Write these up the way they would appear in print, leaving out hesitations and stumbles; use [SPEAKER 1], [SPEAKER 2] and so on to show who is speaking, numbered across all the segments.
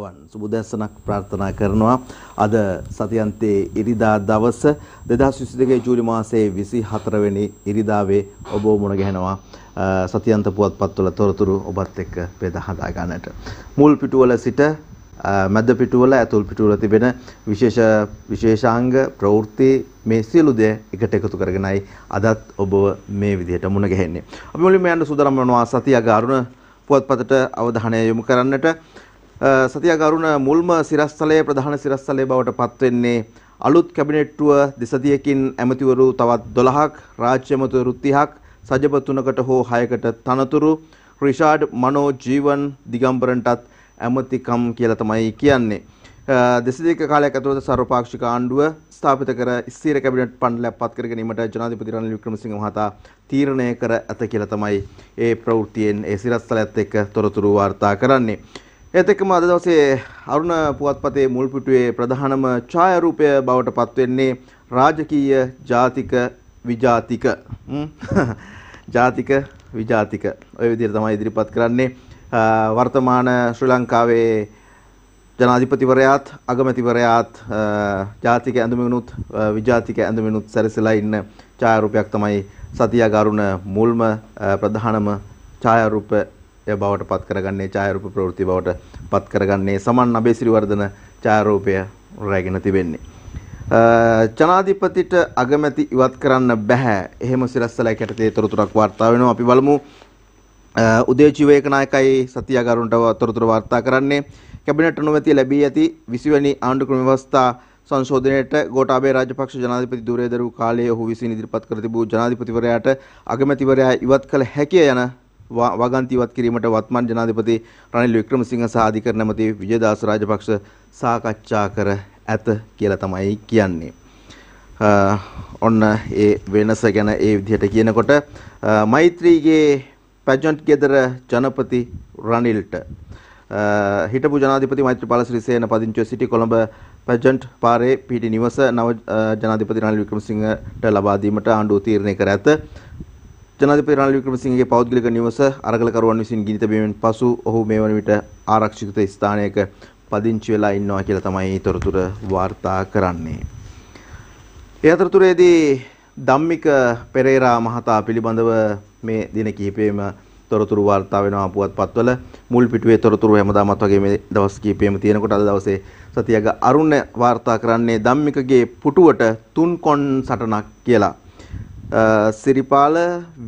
[SPEAKER 1] සුබදෑසවන් සුබදෑසනක් ප්‍රාර්ථනා කරනවා. අද සතියන්තයේ ඉරිදා දවස 2022 ජූලි මාසයේ 24 වෙනි ඉරිදාවේ ඔබ මුණ ගැහෙනවා. සතියන්ත පුවත්පත්වල තොරතුරු ඔබත් එක්ක බෙදා හදා ගන්නට. මුල් පිටුවල සිට මැද පිටුවල ඇතුල් පිටුවල තිබෙන විශේෂාංග ප්‍රවෘත්ති මේ සියලු දේ එකට එකතු කරගෙනයි අදත් ඔබ මේ විදිහට මුණ ගැහෙන්නේ. අපි මුලින්ම යන්න සූදානම් වෙනවා සතියක අරුණ පුවත්පතට අවධානය යොමු කරන්නට. සතියක අරුණ මුල්ම සිරස්තලයේ ප්‍රධාන සිරස්තලයේ බවට පත් වෙන්නේ අලුත් කැබිනට්ටුව දෙසතියකින් ඇමතිවරු තවත් 12ක් රාජ්‍ය ඇමතිවරු 30ක් සජප 3කට හෝ 6කට තනතුරු රිෂාඩ් මනෝ ජීවන් දිගම්බරන්ටත් ඇමතිකම් කියලා තමයි කියන්නේ. දෙසතියක කාලයක් ඇතුළත සර්වපාක්ෂික ආණ්ඩුව ස්ථාපිත කර ස්ථීර කැබිනට් පණ්ඩලයක් පත් කර ගැනීමට ජනාධිපති රනිල් වික්‍රමසිංහ මහතා තීරණය කර ඇත කියලා තමයි ඒ ප්‍රවෘත්තියෙන් ඒ සිරස්තලයත් එක්ක තොරතුරු වාර්තා කරන්නේ. ඒත් එක්කම අද දවසේ අරුණ පුවත්පතේ මුල් පිටුවේ ප්‍රධානම ඡායාරූපය බවට පත් වෙන්නේ රාජකීය ජාතික විජාතික ජාතික විජාතික ඔය විදිහට තමයි ඉදිරිපත් කරන්නේ. වර්තමාන ශ්‍රී ලංකාවේ ජනාධිපතිවරයාත් අගමැතිවරයාත් ජාතික ඇඳුමිනුත් විජාතික ඇඳුමිනුත් සැරසලා ඉන්න ඡායාරූපයක් තමයි සතියක අරුණ මුල්ම ප්‍රධානම ඡායාරූපය බවට පත් කරගන්නේ ඡායාරූප ප්‍රවෘත්ති බවට පත් කරගන්නේ සමන් අබේසිරිවර්ධන ඡායාරූපය රැගෙන තිබෙන්නේ. ජනාධිපතිට අගමැති ඉවත් කරන්න බෑ. එහෙම සිරස්තලයක යටතේ තොරතුරක් වාර්තා වෙනවා. අපි බලමු. උදේ ජීවේකනායකයි සතියක අරුණට තොරතුරු වාර්තා කරන්නේ. කැබිනට් අනුමැතිය ලැබී ඇති 20 වැනි ආණ්ඩු ක්‍රම ව්‍යවස්ථා සංශෝධනයට ගෝඨාභය රාජපක්ෂ ජනාධිපති ධුරය දරූ කාලයේ ඔහු විසින් ඉදිරිපත් කර තිබූ ජනාධිපතිවරයාට අගමැතිවරයා ඉවත් කළ හැකිය යන වගන්ති ඉවත් කිරීමට වත්මන් ජනාධිපති රනිල් වික්‍රමසිංහ සහ අධිකරණ ඇමති විජයදාස රාජපක්ෂ සාකච්ඡා කර ඇත කියලා තමයි කියන්නේ. ඔන්න ඒ වෙනස ගැන ඒ විදිහට කියනකොට මෛත්‍රීගේ පැජන්ට් ගෙදර ජනපති රනිල්ට හිටපු ජනාධිපති මෛත්‍රීපාල සිරිසේන පදිංචිව සිටි කොළඹ පැජන්ට් පාරේ පිහිටි නිවස නව ජනාධිපති රනිල් වික්‍රමසිංහට ලබා දීමට ආණ්ඩුව තීරණය කර ඇත. ජනාධිපති රනිල් වික්‍රමසිංහගේ පෞද්ගලික නිවස අරගලකරුවන් විසින් ගිනි තැබීමෙන් පසු ඔහු මේ වන විට ආරක්ෂිත ස්ථානයක පදිංචි වෙලා ඉන්නවා කියලා තමයි තොරතුර වාර්තා කරන්නේ. ඒ අතරතුරේදී ධම්මික පෙරේරා මහතා පිළිබඳව මේ දින කිහිපෙම තොරතුරු වාර්තා වෙනවා පුවත්පත්වල. මුල් පිටුවේ තොරතුරු හැමදාමත් වගේ මේ දවස් කිහිපෙම තියෙනකොට අද දවසේ සතියක අරුණ වාර්තා කරන්නේ ධම්මිකගේ පුටුවට තුන්කොන් සටනක් කියලා. සිරිපාල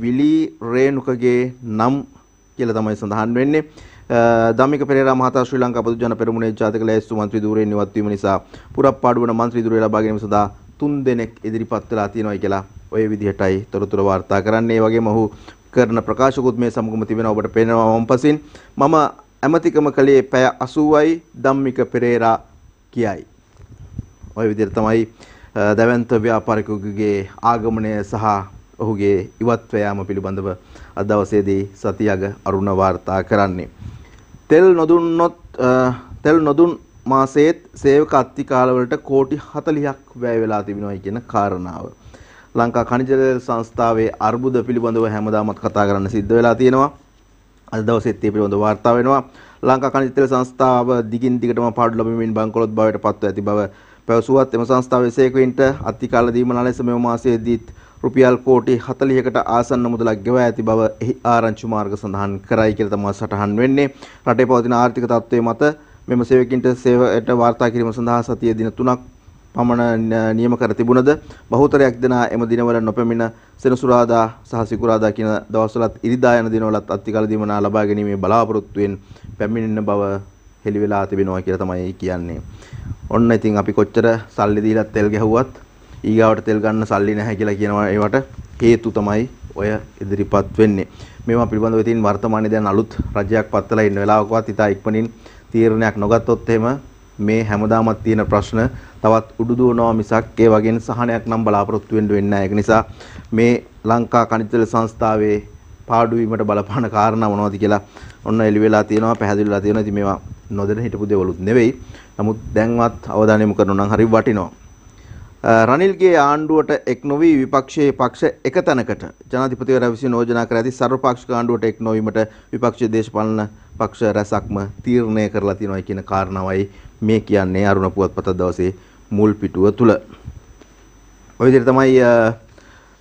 [SPEAKER 1] විලි රේණුකගේ නම් කියලා තමයි සඳහන් වෙන්නේ. ධම්මික පෙරේරා මහතා ශ්‍රී ලංකා පොදු ජන පෙරමුණේ ජාතික ලැයිස්තු මන්ත්‍රී ධුරයෙන් ඉවත් වීම නිසා පුරප්පාඩු වන මන්ත්‍රී ධුරය ලබා ගැනීම සඳහා 3 දෙනෙක් ඉදිරිපත් වෙලා තියෙනවා කියලා ඔය විදිහටයි තොරතුරු වාර්තා කරන්නේ. ඒ වගේම ඔහු කරන ප්‍රකාශකුත් මේ සමගම තිබෙනවා. ඔබට පේනවා වම්පසින් මම ඇමතිකම කලේ පැය 80යි ධම්මික පෙරේරා කියයි. ඔය විදිහට තමයි දවැන්ත ව්‍යාපාරිකයෙකුගේ ආගමනය සහ ඔහුගේ ඉවත් යාම පිළිබඳව අද දවසේදී සතියක අරුණ වාර්තා කරන්නේ. තෙල් නොදුන් මාසයේත් සේවක අත්තිකාලවලට කෝටි 40ක් වැය වෙලා තිබෙනවා කියන කාරණාව. ලංකා ඛනිජ තෙල් සංස්ථාවේ අර්බුද පිළිබඳව හැමදාමත් කතා කරන්න සිද්ධ වෙලා තියෙනවා. අද දවසේත් මේ පිළිබඳව වාර්තා වෙනවා. ලංකා ඛනිජ තෙල් සංස්ථාව දිගින් දිගටම පාඩු ලැබෙමින් බංකොලොත් බවට පත්ව ඇති බව පැවසුවත් එම සංස්ථාවේ සේවකයින්ට අත්තිකාල දීමන ලෙස මෙම මාසයේදීත් රුපියල් කෝටි 40කට ආසන්න මුදලක් ගෙවා ඇති බව එහි ආරංචි මාර්ග සඳහන් කරයි කියලා තමයි සටහන් වෙන්නේ. රටේ පවතින ආර්ථික තත්ත්වයේ මත මෙම සේවකයින්ට සේවයට වාර්තා කිරීම සඳහා සතිය දින 3ක් පමණ නියම කර තිබුණද බහුතරයක් දෙනා එම දිනවල නොපැමිණ සෙනසුරාදා සහ සිකුරාදා කියන දවස්වලත් ඉරිදා යන දිනවලත් අත්තිකාල දීමනා ලබා ගැනීමේ බලාපොරොත්තුවෙන් පැමිණෙන බව හෙළි වෙලා තිබෙනවා කියලා තමයි කියන්නේ. ඔන්න ඉතින් අපි කොච්චර සල්ලි දීලා තෙල් ගැහුවත් ඊගාවට තෙල් ගන්න සල්ලි නැහැ කියලා කියනවා. ඒවට හේතු තමයි ඔය ඉදිරිපත් වෙන්නේ. මේවා පිළිබඳව ඉතින් වර්තමානයේ දැන් අලුත් රජයක් පත්වලා ඉන්න වෙලාවකවත් ඉතා ඉක්මනින් තීරණයක් නොගත්තොත් එහෙම මේ හැමදාමත් තියෙන ප්‍රශ්න තවත් උඩුදුවනවා මිසක් ඒ වගේ සහනයක් නම් බලාපොරොත්තු වෙන්න වෙන්නේ නැහැ. ඒක නිසා මේ ලංකා ඛනිජ තෙල් සංස්ථාවේ පාඩු වීමට බලපාන කාරණා මොනවද කියලා ඔන්න එළි වෙලා තියෙනවා, පැහැදිලිලා තියෙනවා. ඉතින් මේවා නොදැන හිටපු දේවලුත් නෙවෙයි. නමුත් දැන්වත් අවධානය යොමු කරනවා නම් හරි වටිනවා. රනිල්ගේ ආණ්ඩුවට එක් නොවි විපක්ෂයේ පක්ෂ එක තැනකට ජනාධිපතිවරයා විසින් යෝජනා කර ඇති සර්වපාක්ෂික ආණ්ඩුවට එක් නොවීමට විපක්ෂයේ දේශපාලන පක්ෂ රැසක්ම තීරණය කරලා තියෙනවා කියන කාරණාවයි මේ කියන්නේ අරුණ පුවත්පත දවසේ මුල් පිටුව තුල. ඔය විදිහට තමයි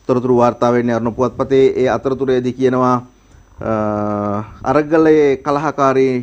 [SPEAKER 1] තොරතුරු වාර්තා වෙන්නේ අරුණ පුවත්පතේ. ඒ අතරතුරේදී කියනවා අරගලයේ කලහකාරී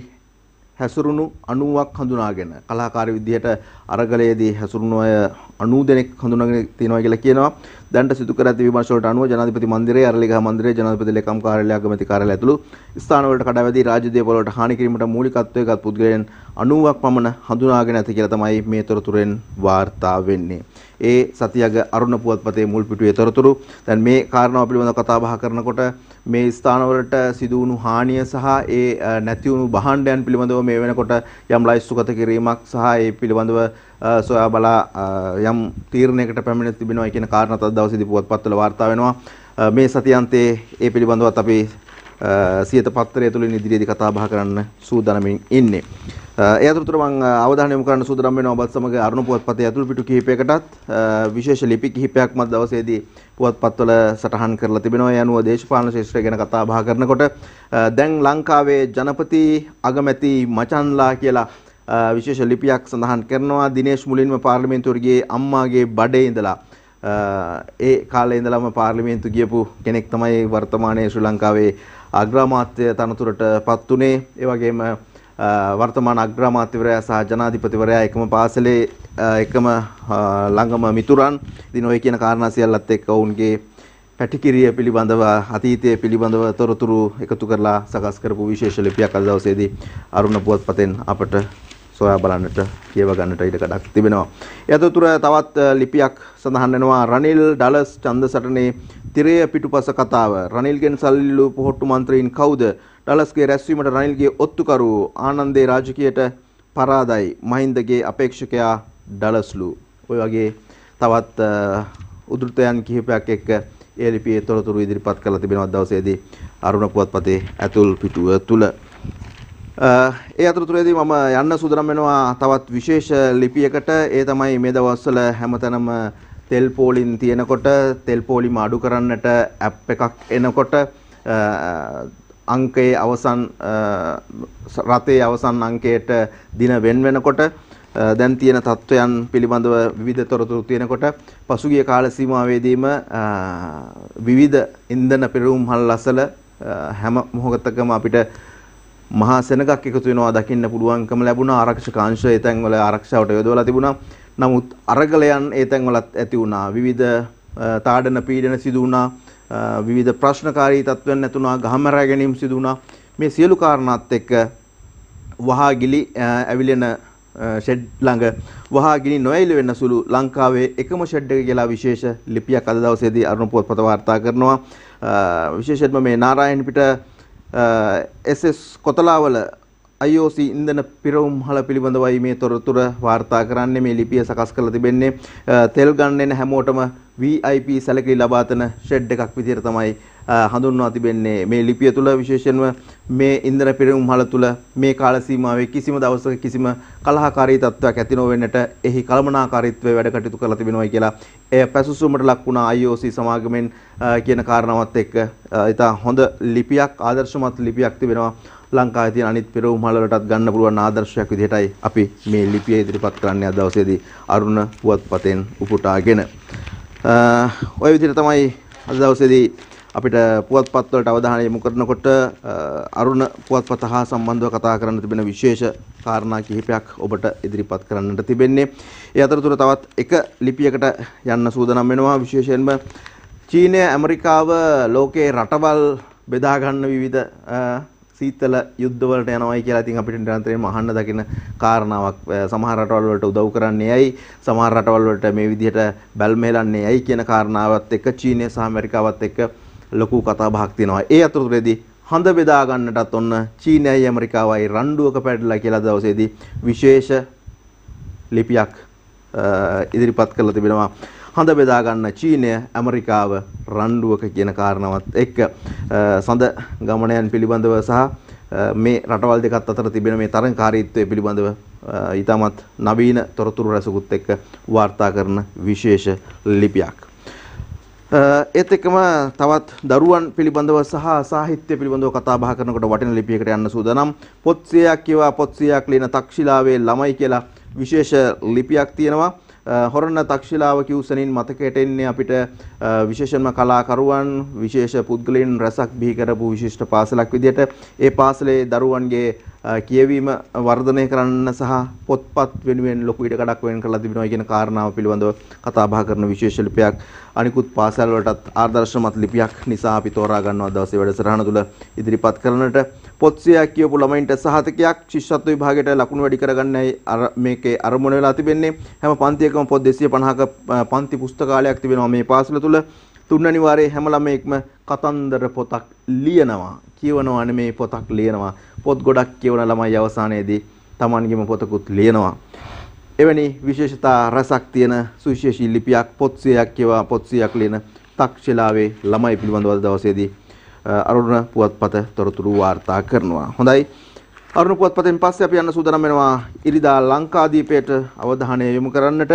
[SPEAKER 1] හැසුරුණු 90ක් හඳුනාගෙන කලාකාරී විදිහට අරගලයේදී හැසුරුණු අය 90 දෙනෙක් හඳුනාගෙන තියෙනවා කියලා කියනවා. දැනට සිදු කර ඇති විමර්ශන වලට අනුව ජනාධිපති මන්දිරයේ අරලිගහ මන්දිරයේ ජනාධිපති ලේකම් කාර්යාලය අගමැති කාර්යාලය ඇතුළු ස්ථාන වලට කඩාවැදී රාජ්‍ය දේපොළ වලට හානි කිරීමට මූලිකත්වයේ ගත් පුද්ගලයන් 90ක් පමණ හඳුනාගෙන ඇති කියලා තමයි මේ තොරතුරෙන් වාර්තා වෙන්නේ. ඒ සතියග අරුණ පුවත්පතේ මුල් පිටුවේ තොරතුරු. දැන් මේ කාරණාව පිළිබඳව කතා බහ කරනකොට මේ ස්ථානවලට සිදු වුණු හානිය සහ ඒ නැති වුණු භාණ්ඩයන් පිළිබඳව මේ වෙනකොට යම් ලයිස්තුගත කිරීමක් සහ ඒ පිළිබඳව සොයා බලා යම් තීරණයකට පැමිණ තිබෙනවා කියන කාරණා තත් දවසේදී පුවත්පත්වල වාර්තා වෙනවා. මේ සතියාන්තයේ ඒ පිළිබඳවත් අපි සියත පත්‍රය තුලින් ඉදිරියේදී කතා බහ කරන්න සූදානමින් ඉන්නේ. ඒ අතරතුර මම අවධානය යොමු කරන්න සූදානම් වෙනවා ඔබත් සමග අරුණ පුවත්පතේ ඇතුළු පිටු කිහිපයකටත් විශේෂ ලිපි කිහිපයක්ම දවසේදී පුවත්පත්වල සටහන් කරලා තිබෙනවා. ඒ අනුව දේශපාලන ශාස්ත්‍රය ගැන කතා බහ කරනකොට දැන් ලංකාවේ ජනපති අගමැති මචන්ලා කියලා විශේෂ ලිපියක් සඳහන් කරනවා. දිනේෂ් මුලින්ම පාර්ලිමේන්තුවට ගියේ අම්මාගේ බඩේ ඉඳලා ඒ කාලේ ඉඳලම පාර්ලිමේන්තු ගියපු කෙනෙක් තමයි වර්තමානයේ ශ්‍රී ලංකාවේ අග්‍රාමාත්‍ය තනතුරට පත් උනේ. ඒ වගේම වර්තමාන අග්‍රාමාත්‍යවරයා සහ ජනාධිපතිවරයා එකම පාසලේ එකම ළඟම මිතුරන්. ඉතින් ඔය කියන කාරණා සියල්ලත් එක්ක ඔවුන්ගේ පැටිකිරිය පිළිබඳව අතීතයේ පිළිබඳව තොරතුරු එකතු කරලා සකස් කරපු විශේෂ ලිපියක් අද දවසේදී අරුණ පුවත්පතෙන් අපට සොයා බලන්නට කියව ගන්නට ඉඩකඩක් තිබෙනවා. ඒ අතරතුර තවත් ලිපියක් සඳහන් වෙනවා රනිල් ඩලස් ඡන්දසටනේ තිරය පිටුපස කතාව. රනිල්ගෙන් සල්ලි පොහොට්ටු මන්ත්‍රීන් කවුද? ඩලස්ගේ රැස්වීමට රනිල්ගේ ඔත්තුකරු ආනන්දේ රාජකීයට පරාදයි. මහින්දගේ අපේක්ෂකයා ඩලස්ලු. ඔය වගේ තවත් උද්ෘතයන් කිහිපයක් එක්ක ඒ ලිපියේ තොරතුරු ඉදිරිපත් කරලා තිබෙනවා දවසේදී අරුණ පුවත්පතේ ඇතුල් පිටුව තුල. ඒ අතරතුරේදී මම යන්න සූදානම් වෙනවා තවත් විශේෂ ලිපියකට. ඒ තමයි මේ දවස්වල හැමතැනම තෙල් පෝලින් තියෙනකොට තෙල් පෝලිම අඩු කරන්නට ඇප් එකක් එනකොට අංකයේ අවසන් රතේ අවසන් අංකයට දින වෙන වෙනකොට දැන් තියෙන තත්වයන් පිළිබඳව විවිධ තොරතුරු තියෙනකොට පසුගිය කාල සීමාවේදීම විවිධ ඉන්ධන පෙරවුම් හල්ලසල හැම මොහොතකම අපිට මහා සෙනගක් එකතු වෙනවා දකින්න පුළුවන්කම ලැබුණා. ආරක්ෂක අංශ ඒ තැන්වල ආරක්ෂාවට යොදවලා තිබුණා. නමුත් අරගලයන් ඒ තැන්වලත් ඇති වුණා. විවිධ තාඩන පීඩන සිදු වුණා. විවිධ ප්‍රශ්නකාරී තත්ත්වයන් නැතුණා. ගහමරා ගැනීම සිදු වුණා. මේ සියලු කාරණාත් එක්ක වහාගිලි ඇවිලෙන ෂෙඩ් ළඟ වහාගිනි නොඇවිල වෙන සුළු ලංකාවේ එකම ෂෙඩ් එක කියලා විශේෂ ලිපියක් අද දවසේදී අරුණ පුවත්පත වාර්තා කරනවා. විශේෂයෙන්ම මේ නාරායණපිට SS කොතලාවල IOC ඉන්ධන පිරවුම් හල පිළිබඳවයි මේ තොරතුර වාර්තා කරන්නේ. මේ ලිපිය සකස් කරලා තිබෙන්නේ තෙල් ගන්න එන හැමෝටම VIP සැලකිලි ලබා දෙන ෂෙඩ් එකක් විදිහට තමයි හඳුන්වා තිබෙන්නේ. මේ ලිපිය තුල විශේෂයෙන්ම මේ ඉන්ධන පිරවුම් හල තුල මේ කාල සීමාවේ කිසිම දවසක කිසිම කලහකාරී තත්ත්වයක් ඇති නොවෙන්නට එහි කළමනාකාරීත්වයේ වැඩ කටයුතු කරලා තිබෙනවා කියලා එය පැසසුමට ලක් වුණා IOC සමාගමෙන් කියන කාරණාවත් එක්ක ඉතා හොඳ ලිපියක් ආදර්ශමත් ලිපියක් තිබෙනවා. ලංකාවේ තියෙන අනිත් පෙරවුම් හල වලටත් ගන්න පුළුවන් ආදර්ශයක් විදිහටයි අපි මේ ලිපිය ඉදිරිපත් කරන්නේ අද දවසේදී අරුණ පුවත්පතෙන් උපුටාගෙන. ඔය විදිහට තමයි අද දවසේදී අපිට පුවත්පත් වලට අවධානය යොමු කරනකොට අරුණ පුවත්පත හා සම්බන්ධව කතා කරන්න තිබෙන විශේෂ කාරණා කිහිපයක් ඔබට ඉදිරිපත් කරන්නට තිබෙන්නේ. ඒ අතරතුර තවත් එක ලිපියකට යන්න සූදානම් වෙනවා. විශේෂයෙන්ම චීනය ඇමරිකාව ලෝකයේ රටවල් බෙදා ගන්න විවිධ සීතල යුද්ධ වලට යනවායි කියලා ඉතින් අපිට නිරන්තරයෙන්ම අහන්න දකින කාරණාවක්. සමහර රටවල් වලට උදව් කරන්නේ ඇයි, සමහර රටවල් වලට මේ විදිහට බැල්මේලන්නේ ඇයි කියන කාරණාවත් එක්ක චීනය සහ ඇමරිකාවත් එක්ක ලොකු කතා බහක් තියෙනවා. ඒ අතරතුරේදී හඳ බෙදා ගන්නටත් ඔන්න චීනයයි ඇමරිකාවයි රණ්ඩුවක පැටලලා කියලා දවසේදී විශේෂ ලිපියක් ඉදිරිපත් කරලා තිබෙනවා. හඳ බෙදා ගන්න චීනය ඇමරිකාව රණ්ඩුවක කියන කාරණාවත් එක්ක සඳ ගමනයන් පිළිබඳව සහ මේ රටවල් දෙකත් අතර තිබෙන මේ තරංකාරීත්වය පිළිබඳව ඊටමත් නවීන තොරතුරු රසකුත් එක්ක වාර්තා කරන විශේෂ ලිපියක්. ඒත් එක්කම තවත් දරුවන් පිළිබඳව සහ සාහිත්‍ය පිළිබඳව කතා බහ කරනකොට වටින ලිපියකට යන්න සූදානම්. පොත් 100ක් කියවා පොත් 100ක් ලියන තක්ෂිලාවේ ළමයි කියලා විශේෂ ලිපියක් තියෙනවා. හොරණ තක්ෂිලාව කිව්සනින් මතකයට එන්නේ අපිට විශේෂයෙන්ම කලාකරුවන් විශේෂ පුද්ගලයන් රසක් බිහි කරපු විශිෂ්ට පාසලක් විදියට ඒ පාසලේ දරුවන්ගේ කියවීම වර්ධනය කරන්න සහ පොත්පත් වෙනුවෙන් ලොකු ඉඩකඩක් වෙන් කරලා තිබෙනවා කියන කාරණාව පිළිබඳව කතා බහ කරන විශේෂ ලිපියක්. අනිකුත් පාසල් වලටත් ආදර්ශමත් ලිපියක් නිසා අපි තෝරා ගන්නවා දවසේ වැඩසටහන තුළ ඉදිරිපත් කරන්නට. පොත් 100ක් කියවපු ළමයින්ට සහතිකයක් ශිෂ්‍යත්ව විභාගයට ලකුණු වැඩි කරගන්නයි මේකේ අරමුණ වෙලා තිබෙන්නේ. හැම පන්තියකම පොත් 250ක පන්ති පුස්තකාලයක් තිබෙනවා මේ පාසල තුළ. 3 අනිවාර්යයෙන් හැම ළමයෙක්ම කතන්දර පොතක් ලියනවා. කියවනවා නෙමෙයි පොතක් ලියනවා. පොත් ගොඩක් කියවන ළමයි අවසානයේදී Tamanගේම පොතකුත් ලියනවා. එවැනි විශේෂතා රසක් තියෙන සුවිශේෂී ලිපියක් පොත් 100ක් කියවා පොත් 100ක් ලියන තක්ෂිලාවේ ළමයි පිළිබඳව දවසේදී අරුණ පුවත්පත තොරතුරු වාර්තා කරනවා. හොඳයි. අරුණ පුවත්පතෙන් පස්සේ අපි යන්න සූදානම් වෙනවා ඉරිදා ලංකාදීපයට අවධානය යොමු කරන්නට.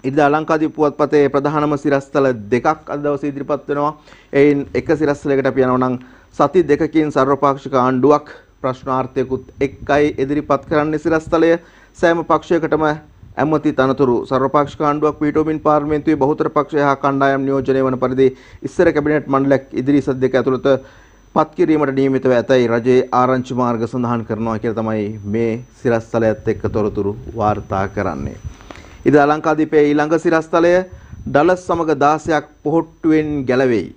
[SPEAKER 1] ඉරිදා ලංකාදීප පුවත්පතේ ප්‍රධානම සිරස්තල දෙකක් අද දවසේ ඉදිරිපත් වෙනවා. එයින් එක සිරස්තලයකට අපි යනවා නම් සති දෙකකින් සර්වපාක්ෂික ආණ්ඩුවක් ප්‍රශ්නාර්ථයකුත් එක්කයි ඉදිරිපත් කරන්නේ සිරස්තලය. සෑම පක්ෂයකටම ඇමති තනතුරු සර්වපාක්ෂික ආණ්ඩුවක් පිටෝමින් පාර්ලිමේන්තුවේ බහුතර පක්ෂය හා කණ්ඩායම් නියෝජනය වන පරිදි ඉස්සර කැබිනට් මණ්ඩලයක් ඉදිරි සති දෙක ඇතුළත පත් කිරීමට නියමිතව ඇතැයි රජයේ ආරංචි මාර්ග සඳහන් කරනවා කියලා තමයි මේ සිරස්තලයත් එක්ක තොරතුරු වාර්තා කරන්නේ. ඉරිදා ලංකාදීපයේ ඊළඟ සිරස්තලය ඩලස් සමග 16ක් පොහොට්ටුවෙන් ගැලවෙයි.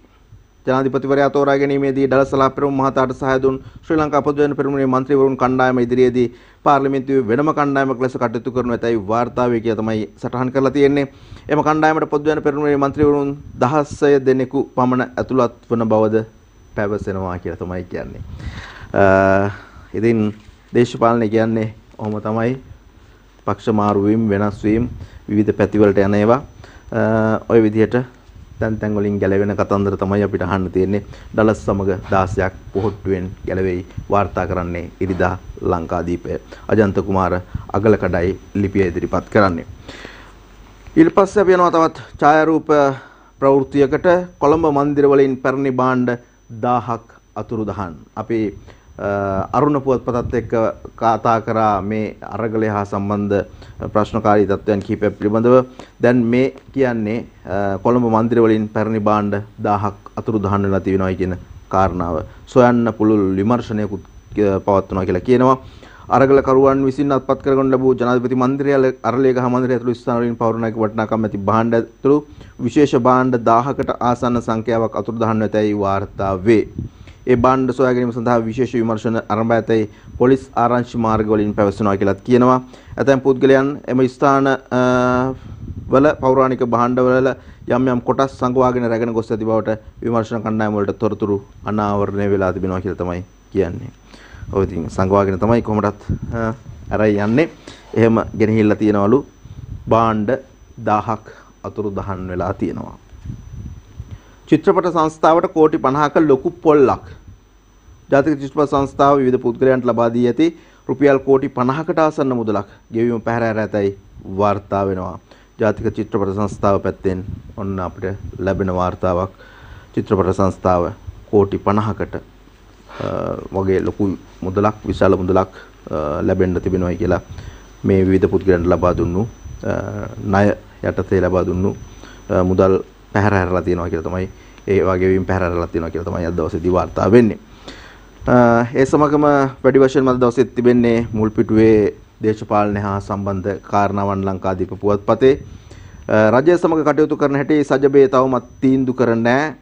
[SPEAKER 1] ජනාධිපතිවරයා තෝරා ගැනීමේදී ඩලස් සලාප්‍රමුඛ මහතාට සහාය දුන් ශ්‍රී ලංකා පොදුජන පෙරමුණේ මන්ත්‍රීවරුන් කණ්ඩායම ඉදිරියේදී පාර්ලිමේන්තුවේ වෙනම කණ්ඩායමක් ලෙස කටයුතු කරනු ඇතැයි වාර්තාවේ කියලා තමයි සටහන් කරලා තියෙන්නේ. එම කණ්ඩායමට පොදුජන පෙරමුණේ මන්ත්‍රීවරුන් 16 දෙනෙකු පමණ ඇතුළත් වන බවද පැවසෙනවා කියලා තමයි කියන්නේ. ඉතින් දේශපාලනය කියන්නේ ඔහොම තමයි. පක්ෂ මාරු වීම වෙනස් වීම විවිධ පැතිවලට යන ඒවා ඔය විදිහට තැන් වලින් ගැලවෙන කතන්දර තමයි අපිට අහන්න තියෙන්නේ. ඩලස් සමග 16ක් පොහොට්ටුවෙන් ගැලවෙයි වාර්තා කරන්නේ ඉරිදා ලංකාදීපය. අජන්ත කුමාර අගලකඩයි ලිපිය ඉදිරිපත් කරන්නේ. ඊට පස්සේ අපි යනවා තවත් ඡායාරූප ප්‍රවෘත්තියකට. කොළඹ මන්දිර වලින් පැරණි භාණ්ඩ 1000ක් අතුරුදහන්. අපි අරුණ පුවත්පතත් එක්ක කතා කරා මේ අරගලය හා සම්බන්ධ ප්‍රශ්නකාරී තත්ත්වයන් කිහිපයක් පිළිබඳව. දැන් මේ කියන්නේ කොළඹ මන්දිර වලින් පැරණි භාණ්ඩ 1000ක් අතුරුදහන් වෙලා තියෙනවා කියන කාරණාව සොයන්න පුළුල් විමර්ශනයකුත් පවත්වනවා කියලා කියනවා. අරගල කරුවන් විසින් අත්පත් කරගන්න ලැබූ ජනාධිපති මන්දිරය අරලියගහ මන්දිරය ඇතුළු ස්ථාන වලින් පෞරණයික වටිනාකම් ඇති භාණ්ඩ ඇතුළු විශේෂ භාණ්ඩ 1000කට ආසන්න සංඛ්‍යාවක් අතුරුදහන් වෙතයි වාර්තා වේ. ඒ භාණ්ඩ සොයා ගැනීම සඳහා විශේෂ විමර්ශන ආරම්භ ඇතැයි පොලිස් ආරංචි මාර්ග වලින් පැවසෙනවා කියලාත් කියනවා. ඇතැම් පුද්ගලයන් එම ස්ථාන වල පෞරාණික භාණ්ඩ වල යම් යම් කොටස් සංගවාගෙන රැගෙන ගොස් ඇති බවට විමර්ශන කණ්ඩායම වලට තොරතුරු අනාවරණය වෙලා තිබෙනවා කියලා තමයි කියන්නේ. ඔය ඉතින් සංගවාගෙන තමයි කොහොමදත් අරයි යන්නේ. එහෙම ගෙනහිල්ලා තියනවලු භාණ්ඩ 1000ක් අතුරුදහන් වෙලා තියෙනවා. චිත්‍රපට සංස්ථාවට කෝටි 50ක ලොකු පොල්ලක්. ජාතික චිත්‍රපට සංස්ථාව විවිධ පුද්ගලයන්ට ලබා දී ඇති රුපියල් කෝටි 50කට ආසන්න මුදලක් ගෙවීම පැහැර ඇතැයි වාර්තා වෙනවා. ජාතික චිත්‍රපට සංස්ථාව පැත්තෙන් ඔන්න අපිට ලැබෙන වාර්තාවක්. චිත්‍රපට සංස්ථාව කෝටි 50කට වගේ ලොකු මුදලක් විශාල මුදලක් ලැබෙන්න තිබෙනවායි කියලා මේ විවිධ පුද්ගලයන්ට ලබා දුන්නු ණය යටතේ ලබා දුන්නු මුදල් පැහැරලා තියෙනවා කියලා තමයි ඒ වගේ වීම පැහැරලා තියෙනවා කියලා තමයි අද දවසේදී වාර්තා වෙන්නේ. ඒ සමගම වැඩි වශයෙන්ම අද දවසේ තිබෙන්නේ මුල් පිටුවේ දේශපාලනය හා සම්බන්ධ කාරණාවන් ලංකාදීප පුවත්පතේ රජය සමග කටයුතු කරන හැටි සජබේ තවමත් තීන්දුව කර නැහැ.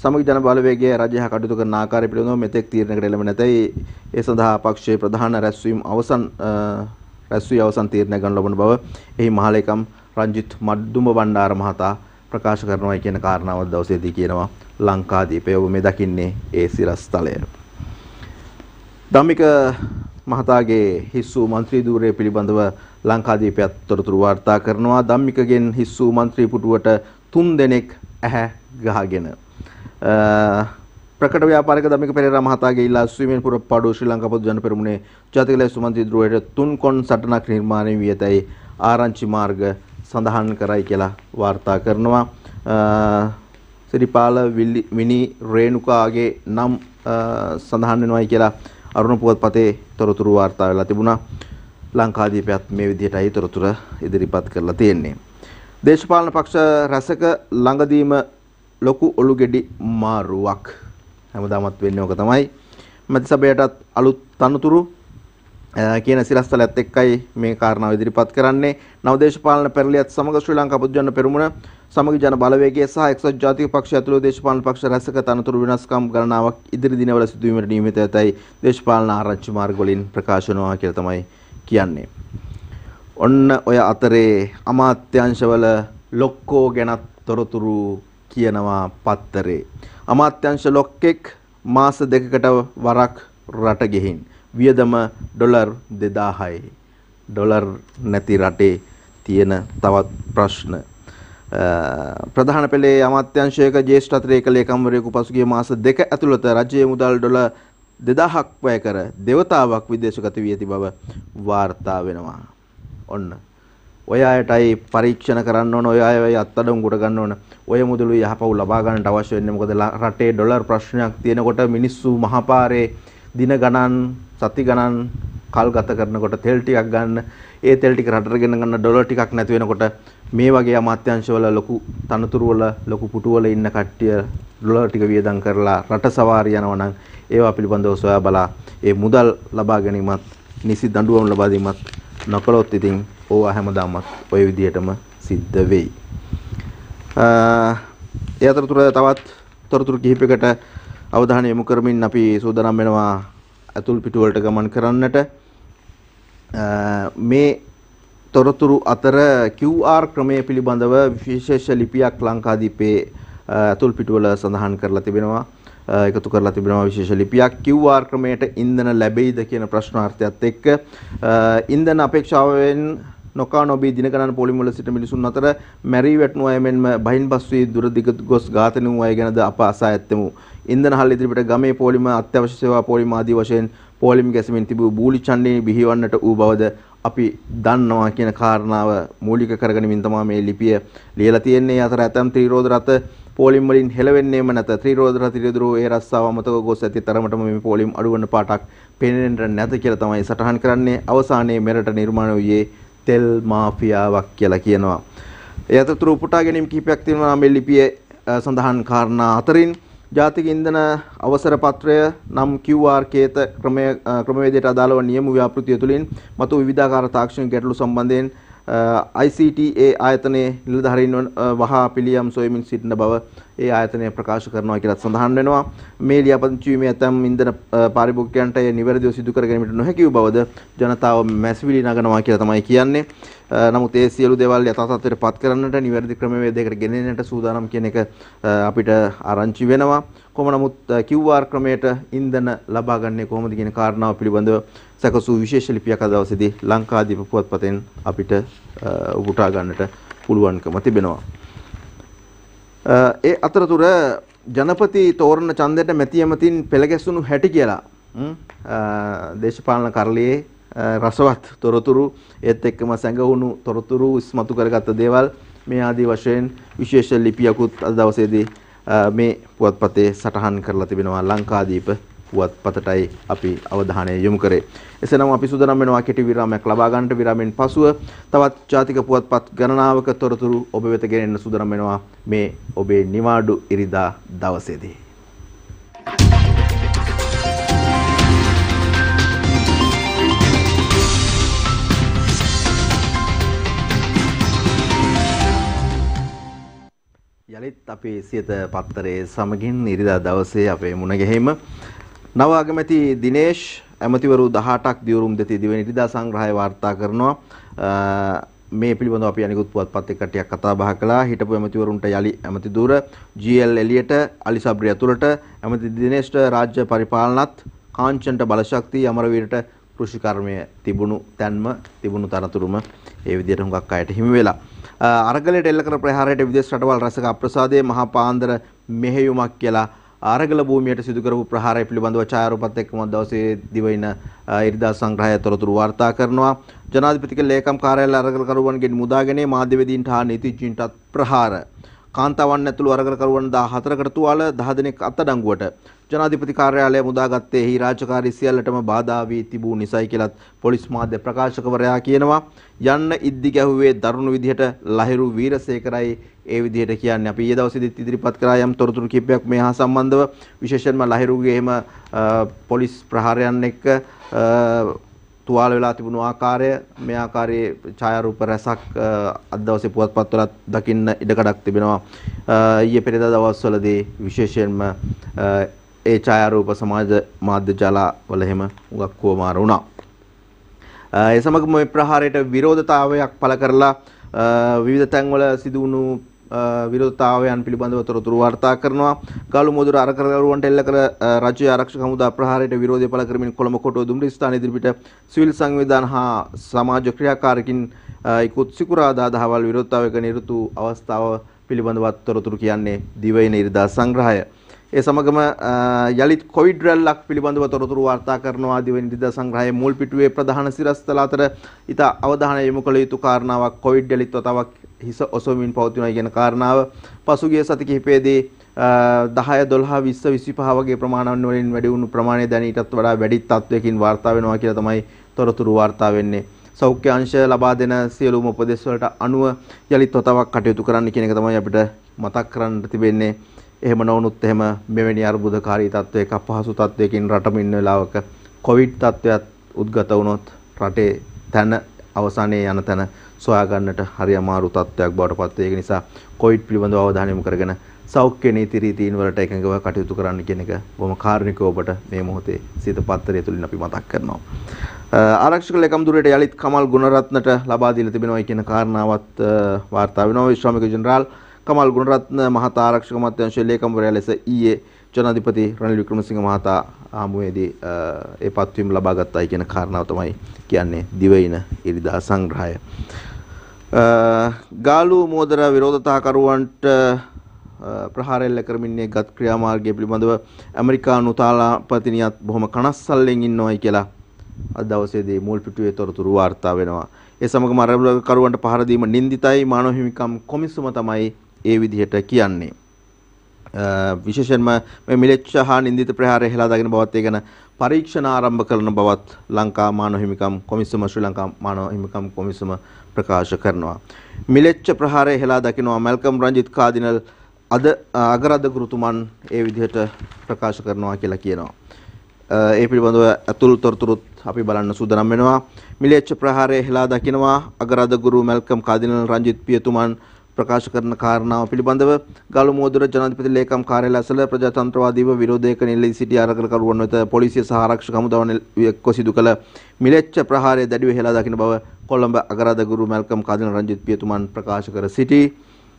[SPEAKER 1] සමගි ජන බලවේගයේ රජය හා කටයුතු කරන ආකාරය පිළිබඳව මෙතෙක් තීරණයකට එළඹ නැතයි. ඒ සඳහා පක්ෂයේ ප්‍රධාන රැස්වීම අවසන් තීරණය ගන්න ලබන බව එහි මහලේකම් රංජිත් මඩ්දුම බණ්ඩාර මහතා ප්‍රකාශ කරනවා කියන කාරණාව දවසේදී කියනවා ලංකාදීපය. ඔබ මේ දකින්නේ ඒ සිරස්තලය. ධම්මික මහතාගේ හිස් වූ මන්ත්‍රී ධූරය පිළිබඳව ලංකාදීපයත් තොරතුරු වාර්තා කරනවා. ධම්මිකගෙන් හිස් වූ මන්ත්‍රී පුටුවට 3 දෙනෙක් ඇහැ ගහගෙන ප්‍රකට ව්‍යාපාරික දමික පෙරේරා මහතාගේ ඉල්ලා ස්විමින් පුරපාඩු ශ්‍රී ලංකා පොදු ජන පෙරමුණේ ජාතික ලේසු මන්ත්‍රී ධ්‍රුවයට 3 කොන් සටනක් නිර්මාණය වී ඇතැයි ආරංචි මාර්ග සඳහන් කරයි කියලා වාර්තා කරනවා. සිරිපාල විනි රේණුකාගේ නම් සඳහන් වෙනවායි කියලා අරුණ පුවත්පතේ තොරතුරු වාර්තා වෙලා තිබුණා. ලංකාදීපයත් මේ විදිහටයි තොරතුරු ඉදිරිපත් කරලා තියෙන්නේ. දේශපාලන පක්ෂ රැසක ළඟදීම ලොකු ඔලු ගෙඩි මාරුවක් හැමදාමත් වෙන්නේ ඕක තමයි. මැති සභයටත් අලුත් තනතුරු කියන සිරස්තලයත් එක්කයි මේ කාරණාව ඉදිරිපත් කරන්නේ. නව දේශපාලන පෙරළියත් සමග ශ්‍රී ලංකා පොදු ජන පෙරමුණ සමගි ජන බලවේගය සහ එක්සත් ජාතික පක්ෂය ඇතුළු දේශපාලන පක්ෂ රැසක තනතුරු වෙනස්කම් ගණනාවක් ඉදිරි දිනවල සිදුවීමට නියමිත ඇතැයි දේශපාලන ආරංචි මාර්ග වලින් ප්‍රකාශ වෙනවා කියලා තමයි කියන්නේ. ඔන්න ඔය අතරේ අමාත්‍යාංශවල ලොක්කෝ ගැනත් තොරතුරු කියනවා පත්තරේ. අමාත්‍යාංශ ලොක්කෙක් මාස දෙකකට වරක් රට ගෙහින් වියදම ඩොලර් 2000යි. ඩොලර් නැති රටේ තියෙන තවත් ප්‍රශ්න. ප්‍රධාන පෙළේ අමාත්‍යාංශයක ජ්‍යෙෂ්ඨ අතිරේක ලේකම්වරයෙකු පසුගිය මාස දෙක ඇතුළත රජයේ මුදල් ඩොලර් 2000ක් වැය කර දෙවතාවක් විදේශගත වී ඇති බව වාර්තා වෙනවා. ඔන්න ඔය අයටයි පරීක්ෂණ කරන්න ඕන, ඔය අයයි අත්අඩංගුවට ගන්න ඕන. ඔය මුදළු යහපව් ලබා ගන්නට අවශ්‍ය වෙන්නේ මොකද රටේ ඩොලර් ප්‍රශ්නයක් තියෙනකොට මිනිස්සු මහපාරේ දින ගණන් සති ගණන් කල් ගත කරනකොට තෙල් ටිකක් ගන්න, ඒ තෙල් ටික රටට ගෙන ගන්න ඩොලර් ටිකක් නැති වෙනකොට මේ වගේ අමාත්‍යාංශවල ලොකු තනතුරු වල ලොකු පුටුවල ඉන්න කට්ටිය ඩොලර් ටික වියදම් කරලා රට සවාරි යනවා නම් ඒවා පිළිබඳව සොයා බලා ඒ මුදල් ලබා ගැනීමත් නිසි දඬුවම් ලබා දීමත් නොකළොත් ඉතින් ඕවා හැමදාමත් ওই විදිහටම සිද්ධ වෙයි. ඒ අතරතුර තවත් තොරතුරු කිහිපයකට අවධානය යොමු කරමින් අපි සූදානම් වෙනවා අතුල් පිටුවලට ගමන් කරන්නට. මේ තොරතුරු අතර QR ක්‍රමය පිළිබඳව විශේෂ ලිපියක් ලංකාදීපේ අතුල් පිටුවල සඳහන් කරලා තිබෙනවා. එකතු කරලා තිබෙනවා විශේෂ ලිපියක්. QR ක්‍රමයට ඉන්ධන ලැබෙයිද කියන ප්‍රශ්නාර්ථයත් එක්ක ඉන්ධන අපේක්ෂාවෙන් නොකා නොබී දින ගණන් පොලිම් වල සිට මිනිසුන් අතර මැරී වැටුණු අය මෙන්ම බහින් බස් වී දුර දිග ගොස් ඝාතන වූ අය ගැනද අප අසා ඇත්තෙමු. ඉන්ධන හල් ඉදිරිපිට ගමේ පොලිම අත්‍යවශ්‍ය සේවා පොලිම ආදී වශයෙන් පොලිම් ගැසමින් තිබූ බූලි ඡන්දේ බිහිවන්නට වූ බවද අපි දන්නවා කියන කාරණාව මූලික කරගෙනමින් තමයි මේ ලිපිය ලියලා තියෙන්නේ. අතර ඇතම් ත්‍රිරෝධ රථ පොලිම් වලින් හෙළවෙන්නේම නැත. ත්‍රිරෝධ රථ ඉදිරිදුරු ඒ රස්සාව අමතක ගොස් ඇති තරමටම මේ පොලිම් අඩුවන පාටක් පෙනෙන්නට නැත කියලා තමයි සටහන් කරන්නේ. අවසානයේ මෙරට නිර්මාණය වූයේ තෙල් මාෆියාවක් කියලා කියනවා. ඒ අතරතුර උපුටා ගැනීම කිහිපයක් තියෙනවා මේ ලිපියේ සඳහන් කාරණා අතරින් ජාතික ඉන්ධන අවසර පත්‍රය නම් QR කේත ක්‍රමවේදයට අදාළව නියම ව්‍යාපෘතිය තුළින් මතු විවිධාකාර තාක්ෂණික ගැටලු සම්බන්ධයෙන් ICTA ආයතනයේ නිලධාරීන් වහා පිළියම් සොයමින් සිටින බව ඒ ආයතනය ප්‍රකාශ කරනවා කියලා සඳහන් වෙනවා. මේ ලියාපදිංචි වීමේ ඇතම් ඉන්ධන පාරිභෝගිකයන්ට නිවැරදිව සිදු කර ගැනීමට නොහැකි වූ බවද ජනතාව මැසිවිලි නගනවා කියලා තමයි කියන්නේ. නමුත් ඒ සියලු දේවල් යථා තත්ත්වයට පත් කරන්නට නිවැරදි ක්‍රමවේදයකට ගෙනෙන්නට සූදානම් කියන එක අපිට ආරංචි වෙනවා. කොහොම නමුත් QR ක්‍රමයට ඉන්ධන ලබා ගන්නේ කොහොමද කියන කාරණාව පිළිබඳව සැකසූ විශේෂ ලිපියක් අද දවසේදී ලංකාදීප පුවත්පතෙන් අපිට උපුටා ගන්නට පුළුවන්කම තිබෙනවා. ඒ අතරතුර ජනපති තෝරන ඡන්දයට මැති ඇමතින් පෙළ ගැසුණු හැටි කියලා දේශපාලන කරලියේ රසවත් තොරතුරු ඒත් එක්කම සැඟවුණු තොරතුරු ඉස්මතු කරගත්ත දේවල් මේ ආදී වශයෙන් විශේෂ ලිපියකුත් අද දවසේදී මේ පුවත්පතේ සටහන් කරලා තිබෙනවා. ලංකාදීප පුවත්පතටයි අපි අවධානය යොමු කරේ. එසේනම් අපි සූදානම් වෙනවා කෙටි විරාමයක් ලබා ගන්නට. විරාමෙන් පසුව තවත් ජාතික පුවත්පත් ගණනාවක තොරතුරු ඔබ වෙත ගෙනෙන්න සූදානම් වෙනවා මේ ඔබේ නිවාඩු ඉරිදා දවසේදී. යලිත් අපේ සියත පත්තරේ සමගින් ඉරිදා දවසේ අපේ මුණ ගැහිම නව අගමැති දිනේෂ් ඇමතිවරු 18ක් දියුරුම් දෙති දිවෙන ඉරිදා සංග්‍රහය වාර්තා කරනවා. මේ පිළිබඳව අපි අනිකුත් පුවත්පත් එක්ක ටිකක් කතා බහ කළා. හිටපු ඇමතිවරුන්ට යලි ඇමති දුර GL එලියට අලි සබ්රි අතුලට ඇමති දිනේෂ්ට රාජ්‍ය පරිපාලනත් කාංචන්ට බලශක්තිය අමරවීරට කෘෂිකර්මය තිබුණු තැන්ම තිබුණු තරතුරුම ඒ විදිහට හුඟක් අයට හිමි වෙලා. අරගලයට එල්ල කර ප්‍රහාරයට විදේශ රටවල් රසක අප්‍රසාදයේ මහා පාන්දර මෙහෙයුමක් කියලා ආරගල භූමියට සිදු කරපු ප්‍රහාරය පිළිබඳව ඡායාරූපත් එක්කම දවසේ දිවයින ඉරිදා සංග්‍රහය තොරතුරු වාර්තා කරනවා. ජනාධිපතිගේ ලේකම් කාර්යාලය අරගලකරුවන්ගෙන් මුදාගැනීම මාධ්‍යවේදීන්ට හා නීතිඥයින්ටත් ප්‍රහාර. කාන්තාවන් ඇතුළු අරගලකරුවන් 14කට තුවාල 10 දෙනෙක් අත්අඩංගුවට. ජනාධිපති කාර්යාලය මුදාගත්තේ හි රාජකාරී සියල්ලටම බාධා වී තිබූ නිසයි කියලත් පොලිස් මාධ්‍ය ප්‍රකාශකවරයා කියනවා. යන්න ඉද්දි ගැහුවේ දරුණු විදිහට ලහිරු වීරසේකරයි ඒ විදිහට කියන්නේ. අපි ඊයේ දවසේදීත් ඉදිරිපත් කරා යම් තොරතුරු කිහිපයක් මේ හා සම්බන්ධව, විශේෂයෙන්ම ලහිරුගේ එහෙම පොලිස් ප්‍රහාරයන් එක්ක තුවාල වෙලා තිබුණු ආකාරය, මේ ආකාරයේ ඡායාරූප රැසක් අද දවසේ පුවත්පත්වලත් දකින්න ඉඩකඩක් තිබෙනවා. ඊයේ පෙරේදා දවස්වලදී විශේෂයෙන්ම ඒ ඡායාරූප සමාජ මාධ්‍ය ජාලවල එහෙම උගක් කොමාර වුණා. ඒ සමගම මේ ප්‍රහාරයට විරෝධතාවයක් පළ කරලා විවිධ තැන්වල සිදු වුණු විරෝධතාවයන් පිළිබඳව තොරතුරු වාර්තා කරනවා. ගාලු මුදුර අරකරුවන්ට එල්ල කළ රාජ්‍ය ආරක්ෂක හමුදා ප්‍රහාරයට විරෝධය පළ කරමින් කොළඹ කොටුව දුම්රිය ස්ථාන ඉදිරිපිට සිවිල් සංවිධාන හා සමාජ ක්‍රියාකාරකින් ඉක්ුත් සිකුරාදා දහවල් විරෝධතාවයක නිරතු අවස්ථාව පිළිබඳව තොරතුරු කියන්නේ දිවයින ඉරිදා සංග්‍රහය. ඒ සමගම යලිත් කොවිඩ් රැල්ලක් පිළිබඳව තොරතුරු වාර්තා කරනවා. දිවයින ඉරිදා සංග්‍රහයේ මුල් පිටුවේ ප්‍රධාන සිරස්තල අතර ඉත අවධානය යොමු කළ යුතු කාරණාවක් කොවිඩ් යලිත් වතාවක් හිස ඔසවමින් පවතිනවා කියන කාරණාව. පසුගිය සති කිහිපයේදී 10 12 20 25 වගේ ප්‍රමාණන් වලින් වැඩි වුණු ප්‍රමාණය දැන් ඊටත් වඩා වැඩි තත්වයකින් වාර්තා වෙනවා කියලා තමයි තොරතුරු වාර්තා වෙන්නේ. සෞඛ්‍ය අංශ ලබා දෙන සියලුම උපදෙස් වලට අනුව යලිත් වතාවක් කටයුතු කරන්න කියන එක තමයි අපිට මතක් කරන්න තිබෙන්නේ. එහෙම නොවුනොත් එහෙම මෙවැනි අර්බුදකාරී තත්වයක අපහසු තත්වයකින් රටම ඉන්න වෙලාවක කොවිඩ් තත්වයක් උද්ගත වුණොත් රටේ තන අවසානයේ යන තැන සොයා ගන්නට හරි අමාරු තත්වයක් බවට පත් වේ. ඒ නිසා කොවිඩ් පිළිබඳව අවධානය යොමු කරගෙන සෞඛ්‍ය නීති රීතීන් වලට එකඟව කටයුතු කරන්න කියන එක බොහොම කාරුණිකව ඔබට මේ මොහොතේ සිත පත්තරය තුලින් අපි මතක් කරනවා. ආරක්ෂක ලේකම් දුරේට යලිත් කමල් ගුණරත්නට ලබා දීලා තිබෙනවා කියන කාරණාවත් වාර්තා වෙනවා. විශ්‍රාමික ජෙනරාල් කමල් ගුණරත්න මහතා ආරක්ෂක අමාත්‍යාංශයේ ලේකම්වරයා ලෙස ඊයේ ජනාධිපති රනිල් වික්‍රමසිංහ මහතා හමුවේදී ඒ පත්වීම ලබා ගත්තයි කියන කාරණාව තමයි කියන්නේ දිවයින ඉරිදා සංග්‍රහය. ගාලු මෝදර විරෝධතාකරුවන්ට ප්‍රහාර එල්ල කරමින් ගත් ක්‍රියාමාර්ගය පිළිබඳව ඇමරිකානු තානාපතිනියත් බොහොම කනස්සල්ලෙන් ඉන්නවයි කියලා අද දවසේදී මුල් පිටුවේ තොරතුරු වාර්තා වෙනවා. ඒ සමගම අරගලකරුවන්ට පහර දීම නින්දිතයි මානව හිමිකම් කොමිසම තමයි ඒ විදිහට කියන්නේ. විශේෂයෙන්ම මේ මිලෙච්ඡ හා නින්දිත ප්‍රහාරය හෙලා දකින බවත් ඒ ගැන පරීක්ෂණ ආරම්භ කරන බවත් ලංකා මානව හිමිකම් කොමිසම ශ්‍රී ලංකා මානව හිමිකම් කොමිසම ප්‍රකාශ කරනවා. මිලෙච්ඡ ප්‍රහාරය හෙලා දකිනවා මැල්කම් රංජිත් කාදිනල් අද අගරාධකතුමන් ඒ විදිහට ප්‍රකාශ කරනවා කියලා කියනවා. ඒ පිළිබඳව අතුල් තොරතුරුත් අපි බලන්න සූදානම් වෙනවා. මිලෙච්ඡ ප්‍රහාරය හෙලා දකිනවා අගරාධගුරු මැල්කම් කාදිනල් රංජිත් පියතුමන් ප්‍රකාශ කරන කාරණාව පිළිබඳව ගාලු මෝදුර ජනාධිපති ලේකම් කාර්යාලය ඇසළ ප්‍රජාතන්ත්‍රවාදීව විරෝධයක නිලී සිටි ආරගලකරුවන් වෙත පොලිසිය සහ ආරක්ෂක හමුදාව එක්ව සිදු කළ මිලෙච්ඡ ප්‍රහාරය දැඩිව හෙලා දකින බව කොළඹ අගරාධගුරු මැල්කම් කාදිනල් රංජිත් පියතුමන් ප්‍රකාශ කර සිටී.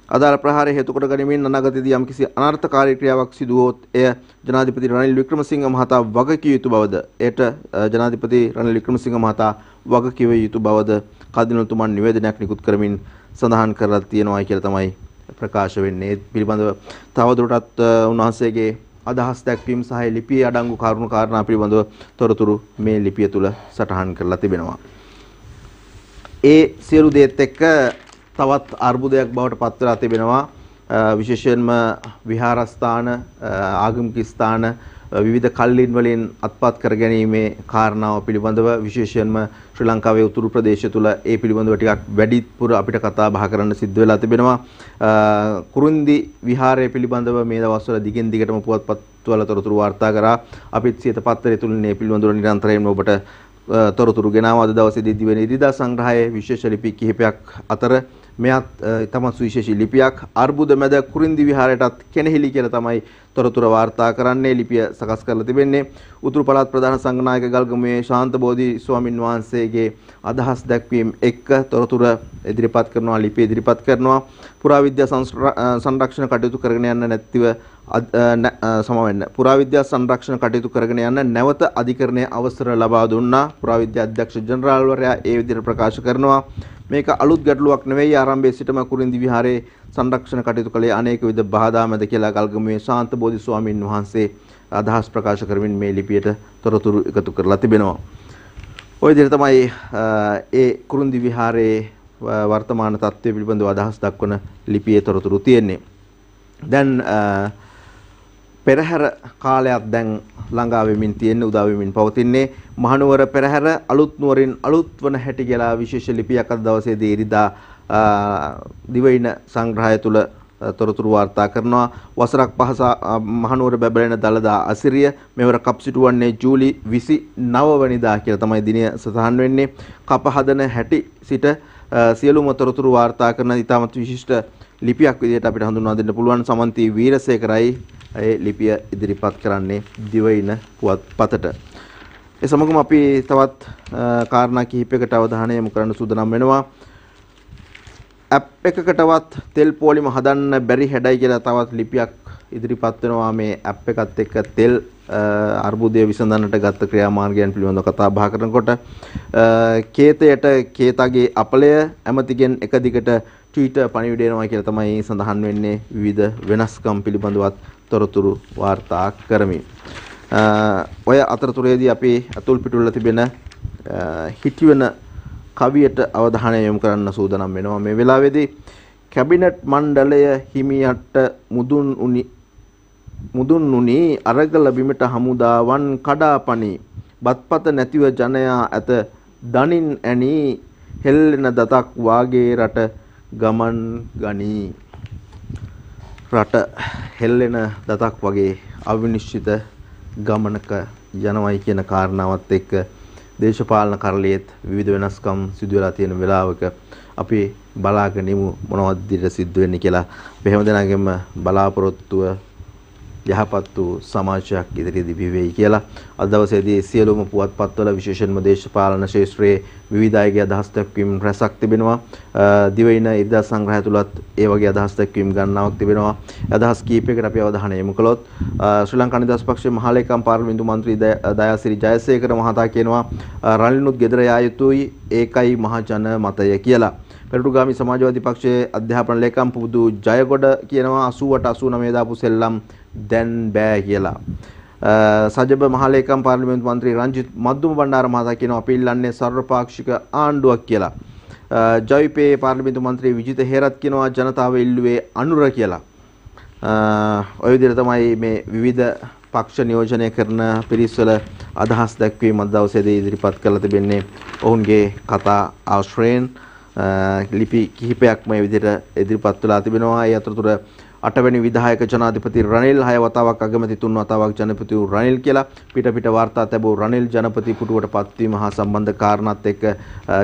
[SPEAKER 1] අදාළ ප්‍රහාරය හේතු කොට ගනිමින් අනාගතයේදී යම්කිසි අනර්ථකාරී ක්‍රියාවක් සිදු වුවොත් එය ජනාධිපති රනිල් වික්‍රමසිංහ මහතා වගකිව යුතු බවද එයට ජනාධිපති රනිල් වික්‍රමසිංහ මහතා වගකිව යුතු බවද කාදිනල්තුමන් නිවේදනයක් නිකුත් කරමින් සඳහන් කරලා තියෙනවා කියලා තමයි ප්‍රකාශ වෙන්නේ. පිළිබඳව තවදුරටත් උන්වහන්සේගේ අදහස් දැක්වීම සහ ලිපියේ අඩංගු කරුණු කාරණා පිළිබඳව තොරතුරු මේ ලිපිය තුල සටහන් කරලා තිබෙනවා. ඒ සියලු දේත් එක්ක තවත් අර්බුදයක් බවට පත් වෙලා තිබෙනවා. විශේෂයෙන්ම විහාරස්ථාන ආගමික ස්ථාන විවිධ කල්ලින් වලින් අත්පත් කර ගැනීමේ කාරණාව පිළිබඳව විශේෂයෙන්ම ශ්‍රී ලංකාවේ උතුරු ප්‍රදේශය තුල ඒ පිළිබඳව ටිකක් වැඩිපුර අපිට කතා බහ කරන්න සිද්ධ වෙලා තිබෙනවා. කුරුන්දි විහාරය පිළිබඳව මේ දවස්වල දිගින් දිගටම පුවත්පත්වල තොරතුරු වාර්තා කරා. අපිත් සියත පත්තරය තුලින් මේ පිළිබඳව නිරන්තරයෙන්ම ඔබට තොරතුරු ගෙනාවා. අද දවසේදී දිවෙන ඉරිදා සංග්‍රහයේ විශේෂ ලිපි කිහිපයක් අතර මෙයත් තමත් සුවිශේෂී ලිපියක්. අර්බුද මැද කුරින්දි විහාරයටත් කෙනෙහිලි කියලා තමයි තොරතුරු වාර්තා කරන්නේ. ලිපිය සකස් කරලා තිබෙන්නේ උතුරු පළාත් ප්‍රධාන සංඝනායක ගල්ගමුවේ ශාන්ත බෝධි ස්වාමින් වහන්සේගේ අදහස් දැක්වීම එක්ක තොරතුරු ඉදිරිපත් කරනවා, ලිපිය ඉදිරිපත් කරනවා. පුරාවිද්‍යා සංරක්ෂණ කටයුතු කරගෙන යන්න නැතිව පුරාවිද්‍යා සංරක්ෂණ කටයුතු කරගෙන යන්න නැවත අධිකරණයේ අවසර ලබා දුන්නා. පුරාවිද්‍යා අධ්‍යක්ෂ ජෙනරාල්වරයා ඒ විදිහට ප්‍රකාශ කරනවා. මේක අලුත් ගැටලුවක් නෙවෙයි. ආරම්භයේ සිටම කුරින්දි විහාරයේ සංරක්ෂණ කටයුතු කළේ අනේක විද බාධා මැද කියලා ගල්ගමුවේ ශාන්ත බෝධි ස්වාමින් වහන්සේ අදහස් ප්‍රකාශ කරමින් මේ ලිපියට තොරතුරු එකතු කරලා තිබෙනවා. ওই විදිහට තමයි ඒ කුරුන්දි විහාරයේ වර්තමාන තත්ත්වය පිළිබඳව අදහස් දක්වන ලිපියේ තොරතුරු තියෙන්නේ. දැන් පෙරහැර කාලයක් දැන් ළඟා වෙමින් තියෙන උදා වෙමින් පවතින්නේ මහනුවර පෙරහැර අලුත් නුවරින් අලුත් වන හැටි කියලා විශේෂ ලිපියක් අද දවසේදී ඉරිදා දිවයින සංග්‍රහය තුල තොරතුරු වාර්තා කරනවා. වසරක් පහස මහනුවර බැබලෙන දළදා අසිරිය මෙවර කප් සිටුවන්නේ ජූලි 29 වෙනිදා කියලා තමයි දිනය සටහන් වෙන්නේ. කප හදන හැටි සිට සියලුම තොරතුරු වාර්තා කරන ඉතාමත් විශිෂ්ට ලිපියක් විදිහට අපිට හඳුන්වා දෙන්න පුළුවන්. සමන්ති වීරසේකරයි ඒ ලිපිය ඉදිරිපත් කරන්නේ දිවයින පුවත්පතට. ඒ සමගම අපි තවත් කාරණා කිහිපයකට අවධානය යොමු කරන්න සූදානම් වෙනවා. ඇප් එකකටවත් තෙල් පොලිම හදන්න බැරි හැඩයි කියලා තවත් ලිපියක් ඉදිරිපත් වෙනවා. මේ ඇප් එකත් එක්ක තෙල් අර්බුදය විසඳන්නට ගත්ත ක්‍රියාමාර්ගයන් පිළිබඳව කතා බහ කරනකොට කේතයට කේතගේ අපලය ඇමතිගෙන් එක දිගට ට්වීට් පණිවිඩ එනවා කියලා තමයි සඳහන් වෙන්නේ. විවිධ වෙනස්කම් පිළිබඳවත් තොරතුරු වාර්තා කරමින් ඔය අතරතුරේදී අපි අතුල් පිටුල තිබෙන හිටිවන කවියට අවධානය යොමු කරන්න සූදානම් වෙනවා. මේ වෙලාවේදී කැබිනට් මණ්ඩලය හිමියට මුදුන් උනි අරගල බිමට හමුදාවන් කඩාපනි බත්පත නැතිව ජනයා ඇත දනින් ඇනි හෙල්ලෙන දතක් වාගේ රට ගමන් ගනී. රට හෙල්ලෙන දතක් වගේ අවිනිශ්චිත ගමනක යනවයි කියන කාරණාවත් එක්ක දේශපාලන කරලියෙත් විවිධ වෙනස්කම් සිදු වෙලා තියෙන වෙලාවක අපි බලාගෙන ඉමු මොනවද විදිහට සිද්ධ වෙන්නේ කියලා. අපි හැමදෙනාගේම බලාපොරොත්තුව යහපත් වූ සමාජයක් ඉදිරියේදී බිහි වෙයි කියලා. අද දවසේදී සියලුම පුවත්පත්වල විශේෂයෙන්ම දේශපාලන ක්ෂේත්‍රයේ විවිධ අයගේ අදහස් දැක්වීම් රැසක් තිබෙනවා. දිවයින ඉරිදා සංග්‍රහය තුලත් ඒ වගේ අදහස් දැක්වීම් ගණනාවක් තිබෙනවා. අදහස් කීපයකට අපි අවධානය යොමු කළොත් ශ්‍රී ලංකා නිදහස් පක්ෂයේ මහලේකම් පාර්ලිමේන්තු මන්ත්‍රී දයාසිරි ජයසේකර මහතා කියනවා රනිල්නුත් ගෙදර යා යුතුයි ඒකයි මහජන මතය කියලා. පෙරටුගාමි සමාජවාදී පක්ෂයේ අධ්‍යාපන ලේකම් පුබුදු ජයගොඩ කියනවා 88 89 දාපු සෙල්ලම් දැන් බෑ කියලා. සජබ මහලේකම් පාර්ලිමේන්තු මන්ත්‍රී රංජිත් මද්දුම බණ්ඩාර මහතා කියනවා අපි ඉල්ලන්නේ සර්වපාක්ෂික ආණ්ඩුවක් කියලා. ජවිපේ පාර්ලිමේන්තු මන්ත්‍රී විජිත හේරත් කියනවා ජනතාව ඉල්ලුවේ අනුර කියලා. ඔය විදිහට තමයි මේ විවිධ පක්ෂ නියෝජනය කරන පිරිස්වල අදහස් දැක්වීම අද දවසේදී ඉදිරිපත් කරලා තිබෙන්නේ. ඔවුන්ගේ කතා ආශ්‍රයෙන් ලිපි කිහිපයක්ම මේ විදිහට ඉදිරිපත් වෙලා තිබෙනවා. ඒ අතරතුර 8 වෙනි විධායක ජනාධිපති රනිල් 6 වතාවක් අගමැති 3 වතාවක් ජනපති වූ රනිල් කියලා පිට වාර්තා තැබූ රනිල් ජනපති පුටුවට පත්වීම හා සම්බන්ධ කාරණාත් එක්ක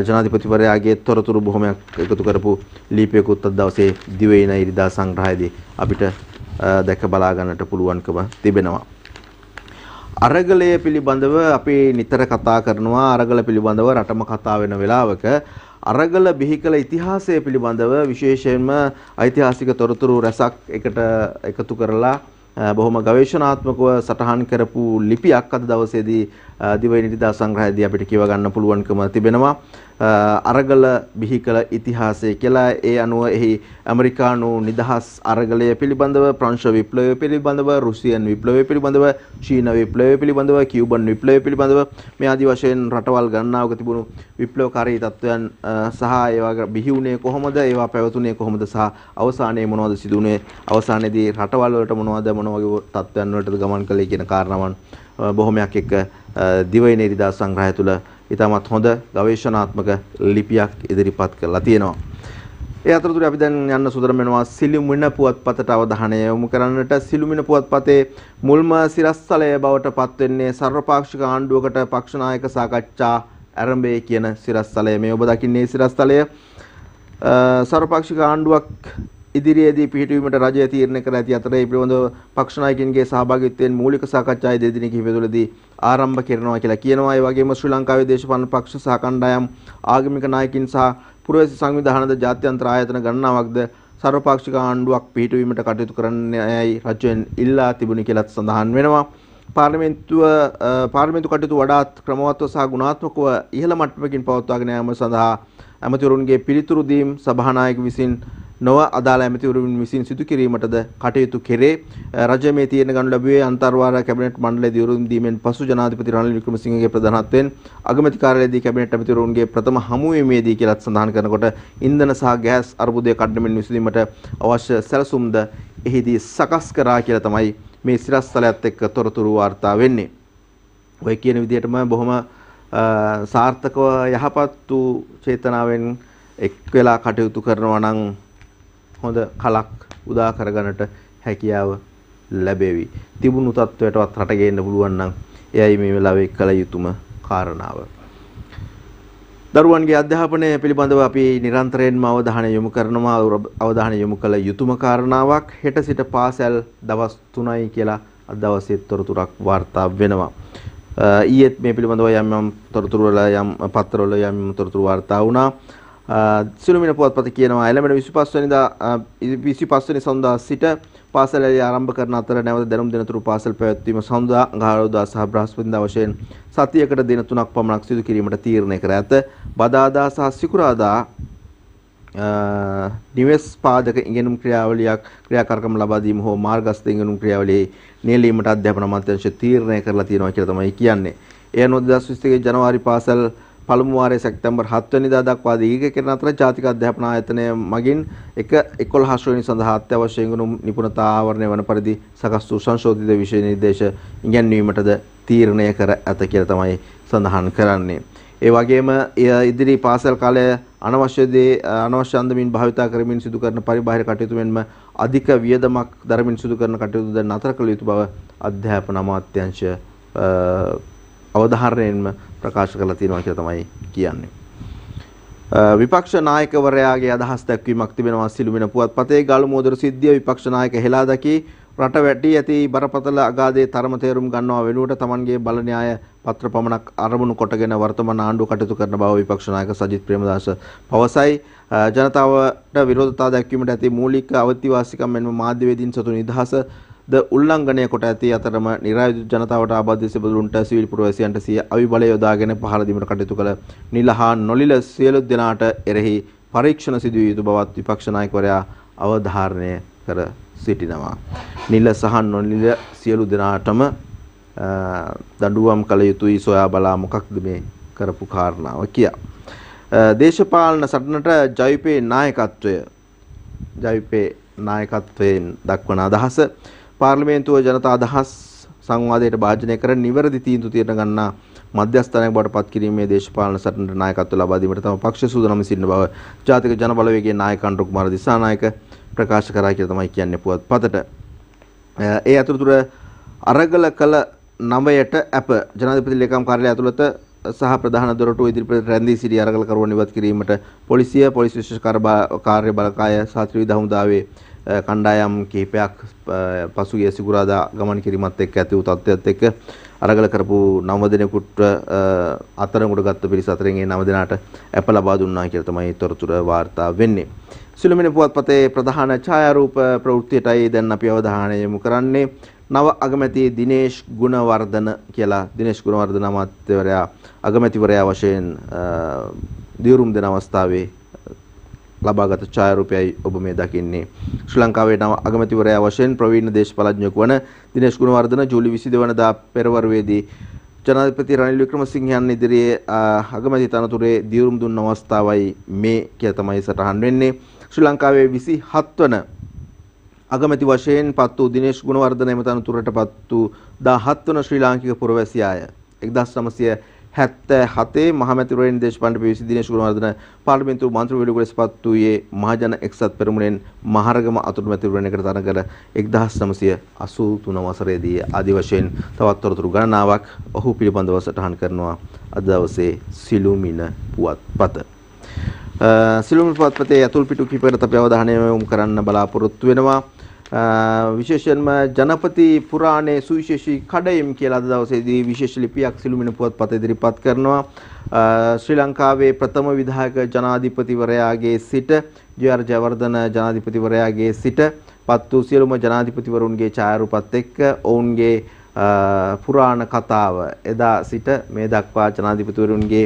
[SPEAKER 1] ජනාධිපතිවරයාගේ තොරතුරු බොහොමයක් එකතු කරපු ලිපියකුත් අද දවසේ දිවයින ඉරිදා සංග්‍රහයේදී අපිට දැක බලා ගන්නට පුළුවන්කම තිබෙනවා. අරගලය පිළිබඳව අපි නිතර කතා කරනවා. අරගල පිළිබඳව රටම කතා වෙන වෙලාවක අරගල බිහි කළ ඉතිහාසය පිළිබඳව විශේෂයෙන්ම ඓතිහාසික තොරතුරු රැසක් එකට එකතු කරලා බොහොම ගවේෂණාත්මකව සටහන් කරපු ලිපියක් අද දවසේදී දිවයින ඉරිදා සංග්‍රහයේදී අපිට කියව ගන්න පුළුවන්කම තිබෙනවා. අරගල බිහි කළ ඉතිහාසය කියලා. ඒ අනුව එහි ඇමරිකානු නිදහස් අරගලය පිළිබඳව, ප්‍රංශ විප්ලවය පිළිබඳව, රුසියන් විප්ලවය පිළිබඳව, චීන විප්ලවය පිළිබඳව, කියුබන් විප්ලවය පිළිබඳව මේ ආදි වශයෙන් රටවල් ගණනාවක තිබුණු විප්ලවකාරී තත්ත්වයන් සහ ඒවා බිහි වුණේ කොහොමද, ඒවා පැවතුනේ කොහොමද සහ අවසානයේ මොනවද සිදු වුණේ, අවසානයේදී රටවල් වලට මොනවද මොන වගේ තත්ත්වයන් වලටද ගමන් කළේ කියන කාරණාවන් බොහොමයක් එක්ක දිවයින ඉරිදා සංග්‍රහය තුළ ඉතාමත් හොඳ ගවේෂණාත්මක ලිපියක් ඉදිරිපත් කරලා තියෙනවා. ඒ අතරතුර අපි දැන් යන්න සුදුසුම් වෙනවා සිළුමිණ පුවත්පතට අවධානය යොමු කරන්නට. සිළුමිණ පුවත්පතේ මුල්ම සිරස්තලය බවට පත් වෙන්නේ සර්වපාක්ෂික ආණ්ඩුවකට පක්ෂ නායක සාකච්ඡා ආරම්භයේ කියන සිරස්තලය. මේ ඔබ දකින්නේ සිරස්තලය. සර්වපාක්ෂික ආණ්ඩුවක් ඉදිරියේදී පිහිටුවීමට රජය තීරණය කර ඇති අතර ඒ පිළිබඳව පක්ෂ නායකින්ගේ සහභාගීත්වයෙන් මූලික සාකච්ඡා දෙදින කිහිපය තුළදී ආරම්භ කරනවා කියලා කියනවා. ඒ වගේම ශ්‍රී ලංකාවේ දේශපාලන පක්ෂ සහ කණ්ඩායම් ආගමික නායකින් සහ පුරවැසි සංවිධානද ජාත්‍යන්තර ආයතන ගණනාවක්ද සර්වපාක්ෂික ආණ්ඩුවක් පිහිටුවීමට කටයුතු කරන්නයි රජයෙන් ඉල්ලා තිබුණේ කියලා සඳහන් වෙනවා. පාර්ලිමේන්තු කටයුතු වඩාත් ක්‍රමවත්ව සහ ගුණාත්මකව ඉහළ මට්ටමකින් පවත්වාගෙන යාම සඳහා ඇමතිවරුන්ගේ පිළිතුරු දීම් සභානායක විසින් නොව අදාළ ඇමතිවරුන් විසින් සිදු කිරීමටද කටයුතු කෙරේ. රජය මේ තීරණ ගනු ලැබුවේ අන්තර්වාර කැබිනට් මණ්ඩලයේ දියුරුම් දීමෙන් පසු ජනාධිපති රනිල් වික්‍රමසිංහගේ ප්‍රධානත්වයෙන් අගමැති කාර්යාලයේදී කැබිනට් ඇමතිවරුන්ගේ ප්‍රථම හමුවීමේදී කියලා සඳහන් කරනකොට ඉන්ධන සහ ගෑස් අර්බුදය කඩමින් විසඳීමට අවශ්‍ය සැලසුම්ද එහිදී සකස් කරා කියලා තමයි මේ සිරස්තලයත් එක්ක තොරතුරු වාර්තා වෙන්නේ. ඔය කියන විදිහටම බොහොම සාර්ථකව යහපත් වූ චේතනාවෙන් එක් වෙලා කටයුතු කරනවා නම් හොඳ කලක් උදා කරගන්නට හැකියාව ලැබෙවි. තිබුණු තත්වයටවත් රට ගේන්න පුළුවන් නම් එයයි මේ වෙලාවේ කළ යුතුම කාරණාව. දරුවන්ගේ අධ්‍යාපනය පිළිබඳව අපි නිරන්තරයෙන්ම අවධානය යොමු කරනවා. අවධානය යොමු කළ යුතුම කාරණාවක්. හෙට සිට පාසල් දවස් 3යි කියලා අද දවසේ තොරතුරක් වාර්තා වෙනවා. ඊයේත් මේ පිළිබඳව යම් තොරතුරු වල යම් පත්‍රවල යම් තොරතුරු වාර්තා වුණා. සිළුමිණ පුවත්පත කියනවා එළඹෙන 25 වෙනිදා 25 වෙනි සඳුදා සිට පාසල් ආරම්භ කරන අතර නැවත දැනුම් දෙනතුරු පාසල් පැවැත්වීම සඳුදා අඟහරුවාදා සහ බ්‍රහස්පතින්දා වශයෙන් සතියකට දින 3ක් පමණක් සිදු කිරීමට තීරණය කර ඇත. බදාදා සහ සිකුරාදා නිවෙස් පාදක ඉගෙනුම් ක්‍රියාකාරකම් ලබා දීම හෝ මාර්ගස්ත ඉගෙනුම් ක්‍රියාවලියේ නියැලීමට අධ්‍යාපන අමාත්‍යාංශය තීරණය කරලා තියෙනවා කියලා තමයි කියන්නේ. ඒ අනුව 2023 ජනවාරි පාසල් පළමු වාරයේ සැප්තැම්බර් 7 වෙනිදා දක්වා දීර්ඝ කරන අතර ජාතික අධ්‍යාපන ආයතනය මගින් 11 ශ්‍රේණි සඳහා අත්‍යවශ්‍ය ඉගෙනුම් නිපුණතා ආවරණය වන පරිදි සකස් වූ සංශෝධිත විෂය නිර්දේශ ඉගැන්වීමටද තීරණය කර ඇත කියලා තමයි සඳහන් කරන්නේ. ඒ වගේම ඉදිරි පාසල් කාලය අනවශ්‍ය අන්දමින් භාවිතා කරමින් සිදු කරන පරිබාහිර කටයුතු මෙන්ම අධික වියදමක් දරමින් සිදු කරන කටයුතු දැන් නතර කළ යුතු බව අධ්‍යාපන අමාත්‍යාංශය අවධාරණයෙන්ම ප්‍රකාශ කරලා තියෙනවා කියලා තමයි කියන්නේ. විපක්ෂ නායකවරයාගේ අදහස් දැක්වීමක් තිබෙනවා සිළුමිණ පුවත්පතේ. ගාලු මෝදර සිද්ධිය විපක්ෂ නායක හෙලා දකි රට වැටි ඇති බරපතල අගාධයේ තරම තේරුම් ගන්නවා වෙනුවට තමන්ගේ බල න්‍යාය පත්‍ර පමණක් අරමුණු කොටගෙන වර්තමාන ආණ්ඩුව කටයුතු කරන බව විපක්ෂ නායක සජිත් ප්‍රේමදාස පවසයි. ජනතාවට විරෝධතා දැක්වීමට ඇති මූලික අවතිවාසිකම් මෙන්ම මාධ්‍යවේදීන් සතු නිදහස ද උල්ලංඝනය කොට ඇති අතරම නිරායුධ ජනතාවට ආබාධ සිබඳුන්ට සිවිල් පුරවැසියන්ට සිය අවිබලය යොදාගෙන පහර දීමට කටයුතු කළ නිල හා නොනිල සියලු දෙනාට එරෙහි පරීක්ෂණ සිදු විය යුතු බවත් විපක්ෂ නායකවරයා අවධාරණය කර සිටිනවා. නිල සහ නොනිල සියලු දෙනාටම දඬුවම් කළ යුතුයි සොයා බලා මොකක්ද මේ කරපු කාරණාව කියා. දේශපාලන සටනට ජවිපේ නායකත්වයෙන් දක්වන අදහස පාර්ලිමේන්තුව ජනතා අදහස් සංවාදයට භාජනය කර නිවැරදි තීන්දුව తీරන ගන්නා මධ්‍යස්ථානයක් බවට පත් කිරීමේ දේශපාලන සටනට නායකත්ව ලබා දීමට තම පක්ෂ සූදානම් සිටින බව ජාතික ජන බලවේගයේ නායක අනුර කුමාර දිසානායක ප්‍රකාශ කරා කියලා තමයි කියන්නේ පුවත්පතට. ඒ අතරතුර අරගල කළ 9ට අප ජනාධිපති ලේකම් කාර්යාලය ඇතුළත සහ ප්‍රධාන දොරටුව ඉදිරිපිට රැඳී සිටි අරගලකරුවන් ඉවත් කිරීමට පොලිසිය පොලිස් විශේෂ කාර්ය බලකාය සහ ත්‍රිවිධ හමුදාවේ කණ්ඩායම් කිහිපයක් පසුගිය සිකුරාදා ගමන් කිරීමත් එක්ක ඇති වූ තත්ත්වයත් එක්ක අරගල කරපු 9 දෙනෙකුට අතරඟුඩ ගත්ත පිරිස අතරින් ඒ 9 දෙනාට අප ලබා දුන්නා කියලා තමයි තොරතුර වාර්තා වෙන්නේ. සිළුමිණ පුවත්පතේ ප්‍රධාන ඡායාරූප ප්‍රවෘත්තියටයි දැන් අපි අවධානය යොමු කරන්නේ. නව අගමැති දිනේෂ් ගුණවර්ධන කියලා දිනේෂ් ගුණවර්ධන අමාත්‍යවරයා අගමැතිවරයා වශයෙන් දියුරුම් දෙන අවස්ථාවේ ලබාගත් ඡායාරූපයයි ඔබ මේ දකින්නේ. ශ්‍රී ලංකාවේ නව අගමැතිවරයා වශයෙන් ප්‍රවීණ දේශපාලඥයෙකු වන දිනේෂ් ගුණවර්ධන ජූලි 22 වෙනිදා පෙරවරුවේදී ජනාධිපති රනිල් වික්‍රමසිංහයන් ඉදිරියේ අගමැති තනතුරේ දියුරුම් දුන්න අවස්ථාවයි මේ කියලා තමයි සටහන් වෙන්නේ. ශ්‍රී ලංකාවේ 27 වන අගමැති වශයෙන් පත් වූ දිනේෂ් ගුණවර්ධන එම තනතුරට පත් වූ 17 වන ශ්‍රී ලාංකික පුරවැසියාය. 1977 මහමැතිවරණ දේශපාලන පිවිසි දිනේෂ් ගුණවර්ධන පාර්ලිමේන්තු මන්ත්‍රීවරයෙකු ලෙස පත් වූයේ මහජන එක්සත් පෙරමුණෙන් මහරගම අතුරු මැතිවරණයකට තරඟ කර 1983 වසරේදී ආදි වශයෙන් තවත් තොරතුරු ගණනාවක් ඔහු පිළිබඳව සටහන් කරනවා අද දවසේ සිළුමිණ පුවත්පත. සිළුමිණ පුවත්පතේ අතුල් පිටු කිහිපයකට අපි අවධානය යොමු කරන්න බලාපොරොත්තු වෙනවා. විශේෂයෙන්ම ජනපති පුරාණයේ සුවිශේෂී කඩයිම් කියලා අද දවසේදී විශේෂ ලිපියක් සිළුමිණ පුවත්පත ඉදිරිපත් කරනවා. ශ්‍රී ලංකාවේ ප්‍රථම විධායක ජනාධිපතිවරයාගේ සිට ජේ.ආර්. ජයවර්ධන ජනාධිපතිවරයාගේ සිට පත් වූ සියලුම ජනාධිපතිවරුන්ගේ ඡායාරූපත් එක්ක ඔවුන්ගේ පුරාණ කතාව එදා සිට මේ දක්වා ජනාධිපතිවරුන්ගේ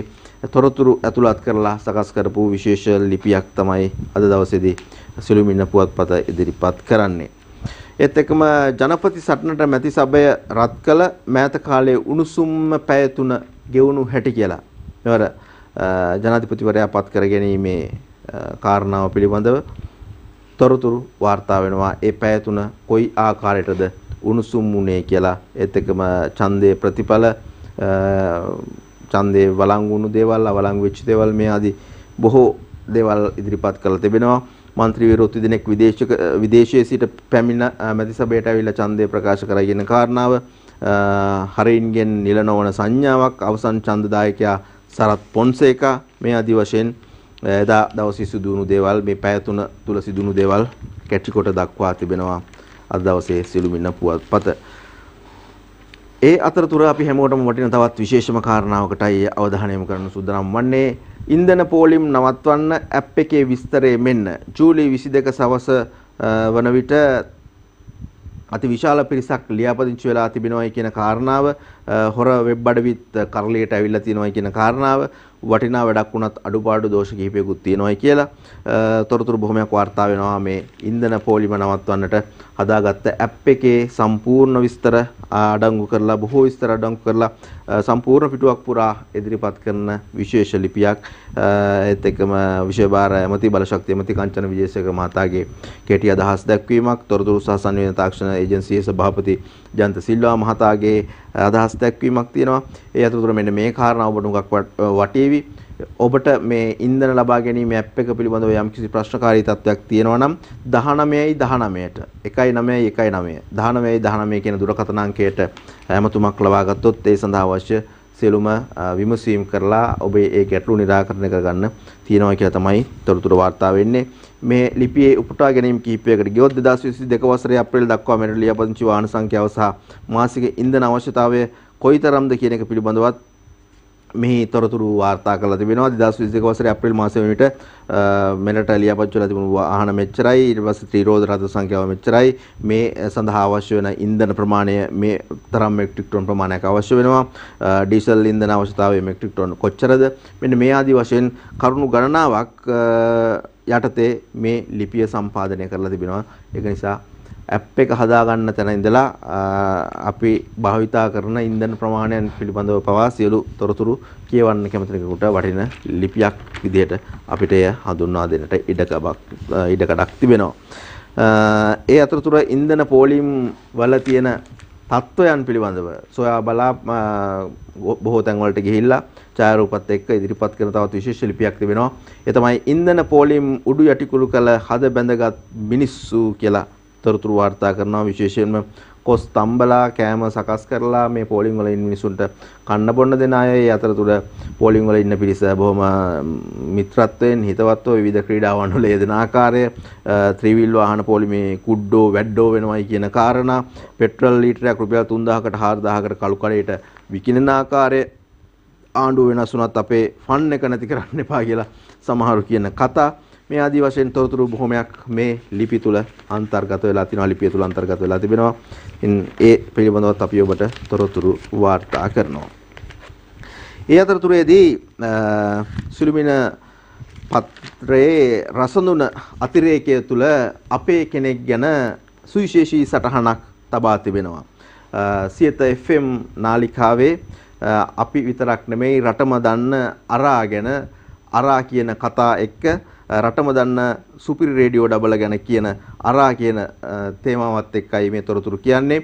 [SPEAKER 1] තොරතුරු ඇතුළත් කරලා සකස් කරපු විශේෂ ලිපියක් තමයි අද දවසේදී සිළුමිණ පුවත්පත ඉදිරිපත් කරන්නේ. ඒත් එක්කම ජනපති සටනට මැති සභය රත් කළ මෑත කාලයේ උණුසුම්ම පැය 3 ගෙවුණු හැටි කියලා. මෙවර ජනාධිපතිවරයා පත් කර ගැනීමේ කාරණාව පිළිබඳව තොරතුරු වාර්තා වෙනවා. ඒ පැය 3 කොයි ආකාරයටද උණුසුම් වුණේ කියලා. ඒත් එක්කම ඡන්දයේ ප්‍රතිඵල ඡන්දේ වළංගු වුණු දේවල් අවලංගු වෙච්ච දේවල් මේ ආදී බොහෝ දේවල් ඉදිරිපත් කරලා තිබෙනවා. මන්ත්‍රීවරු දෙනෙක් විදේශයේ සිට පැමිණ මැති සභයට ඇවිල්ලා ඡන්දය ප්‍රකාශ කරගෙන ඉන්න කාරණාව හරින්ගෙන් නිල නොවන සංඥාවක් අවසන් ඡන්දදායකයා සරත් පොන්සේකා මේ ආදී වශයෙන් එදා දවසේ සිදුවුණු දේවල් මේ පැය 3 තුල සිදුවුණු දේවල් කැටි කොට දක්වා තිබෙනවා අද දවසේ සිළුමිණ පුවත්පත. ඒ අතරතුර අපි හැමෝටම වටින තවත් විශේෂම කාරණාවකටයි අවධානය යොමු කරන්න සූදානම් වන්නේ. ඉන්ධන පෝලිම් නවත්වන්න ඇප් එකේ විස්තරය මෙන්න. ජූලි 22 සවස වන විට අති විශාල පිරිසක් ලියාපදිංචි වෙලා තිබෙනවායි කියන කාරණාව, හොර වෙබ් අඩවිත් කරලියට ඇවිල්ලා තියෙනවායි කියන කාරණාව, වටිනා වැඩක් වුණත් අඩුපාඩු දෝෂ කිහිපයකුත් තියෙනවායි කියලා තොරතුරු බොහොමයක් වාර්තා වෙනවා. මේ ඉන්ධන පෝලිම නවත්වන්නට හදාගත්ත ඇප් එකේ සම්පූර්ණ විස්තර අඩංගු කරලා, බොහෝ විස්තර අඩංගු කරලා සම්පූර්ණ පිටුවක් පුරා ඉදිරිපත් කරන විශේෂ ලිපියක්. ඒත් එක්කම විශේෂ භාර ඇමති බලශක්තිය ඇමති කංචන විජේසේකර මහතාගේ කෙටි අදහස් දැක්වීමක්, තොරතුරු සහ සංවේදන තාක්ෂණ ඒජන්සියේ සභාපති ජයන්ත සිල්වා මහතාගේ අදහස් දැක්වීමක් තියෙනවා. ඒ අතරතුර මෙන්න මේ කාරණා ඔබට උගක් වටේවි. ඔබට මේ ඉන්ධන ලබා ගැනීම ඇප් එක පිළිබඳව යම්කිසි ප්‍රශ්නකාරී තත්ත්වයක් තියෙනවා නම් 1919ට 1919 කියන දුරකථන අංකයට ඇමතුමක් ලබා ගත්තොත් ඒ සඳහා අවශ්‍ය සියලුම විමසීම් කරලා ඔබේ ඒ ගැටලු निराකරණය කරගන්න තියෙනවා කියලා තමයි තොරතුරු වාර්තා වෙන්නේ. මේ ලිපියේ උපුටා ගැනීම කිහිපයකට ගියොත් 2022 වසරේ අප්‍රේල් දක්වා මෙරට ලියාපදිංචි වාහන සංඛ්‍යාව සහ මාසික ඉන්ධන අවශ්‍යතාවය කොයිතරම්ද කියන එක පිළිබඳවත් මෙහි තොරතුරු වාර්තා කරලා තිබෙනවා. 2022 වසරේ අප්‍රේල් මාසයේ විතර මෙරට ලියාපදිංචි වෙලා තිබුණු වාහන මෙච්චරයි, ඊට පස්සේ ත්‍රිරෝද රථ සංඛ්‍යාව මෙච්චරයි. මේ සඳහා අවශ්‍ය වෙන ඉන්ධන ප්‍රමාණය මේ තරම් මෙට්‍රික් ටන් ප්‍රමාණයක් අවශ්‍ය වෙනවා. ඩීසල් ඉන්ධන අවශ්‍යතාවය මෙට්‍රික් ටන් කොච්චරද? මෙන්න මේ ආදී වශයෙන් කරුණු ගණනාවක් යටතේ මේ ලිපිය සම්පාදනය කරලා තිබෙනවා. ඒක නිසා ඇප් එක හදාගන්න තැන ඉඳලා අපි භාවිතා කරන ඉන්ධන ප්‍රමාණයන් පිළිබඳව පවා සියලු තොරතුරු කියවන්න කැමති කෙනෙකුට වටින ලිපියක් විදිහට අපිට එය හඳුන්වා දෙන්නට ඉඩකඩක් තිබෙනවා. ඒ අතරතුර ඉන්ධන පෝලිම් වල තියෙන තත්ත්වයන් පිළිබඳව සොයා බලා බොහෝ තැන් වලට ගිහිල්ලා ඡායාරූපත් එක්ක ඉදිරිපත් කරන තවත් විශේෂ ලිපියක් තිබෙනවා. ඒ තමයි ඉන්ධන පෝලිම් උඩු යටිකුළු කළ හද බැඳගත් මිනිස්සු කියලා තොරතුරු වාර්තා කරනවා. විශේෂයෙන්ම කොස් තම්බලා කෑම සකස් කරලා මේ පෝලිම් වල ඉන්න මිනිසුන්ට කන්න බොන්න දෙන අය. ඒ අතරතුර පෝලිම් වල ඉන්න පිරිස බොහොම මිත්‍රත්වයෙන් හිතවත්ව විවිධ ක්‍රීඩාවන් වල යෙදෙන ආකාරය, ත්‍රිවිල් වාහන පෝලිමේ කුඩ්ඩෝ වැඩ්ඩෝ වෙනවයි කියන කාරණා, පෙට්‍රල් ලීටරයක් රුපියල් 3000කට 4000කට කළු කඩේට විකිණෙන ආකාරය, ආණ්ඩුව වෙනස් වුණත් අපේ ෆන් එක නැති කරන්න එපා කියලා සමහරු කියන කතා, මේ ආදී වශයෙන් තොරතුරු බොහොමයක් මේ ලිපි තුල අන්තර්ගත වෙලා තිනවා. ලිපිය තුල අන්තර්ගත වෙලා තිබෙනවා. ඒ පිළිබඳවත් අපි ඔබට තොරතුරු වාර්තා කරනවා. ඒ අතරතුරේදී සිළුමිණ පත්‍රයේ රසඳුන අතිරේකය තුල අපේ කෙනෙක් ගැන සුවිශේෂී සටහනක් තබා තිබෙනවා. සියත FM නාලිකාවේ අපි විතරක් නෙමෙයි රටම දන්න අරා ගැන, අරා කියන කතා එක්ක රටම දන්න සුපිරි රේඩියෝ ඩබල ගැන කියන අරා කියන තේමාවත් එක්කයි මේ තොරතුරු කියන්නේ.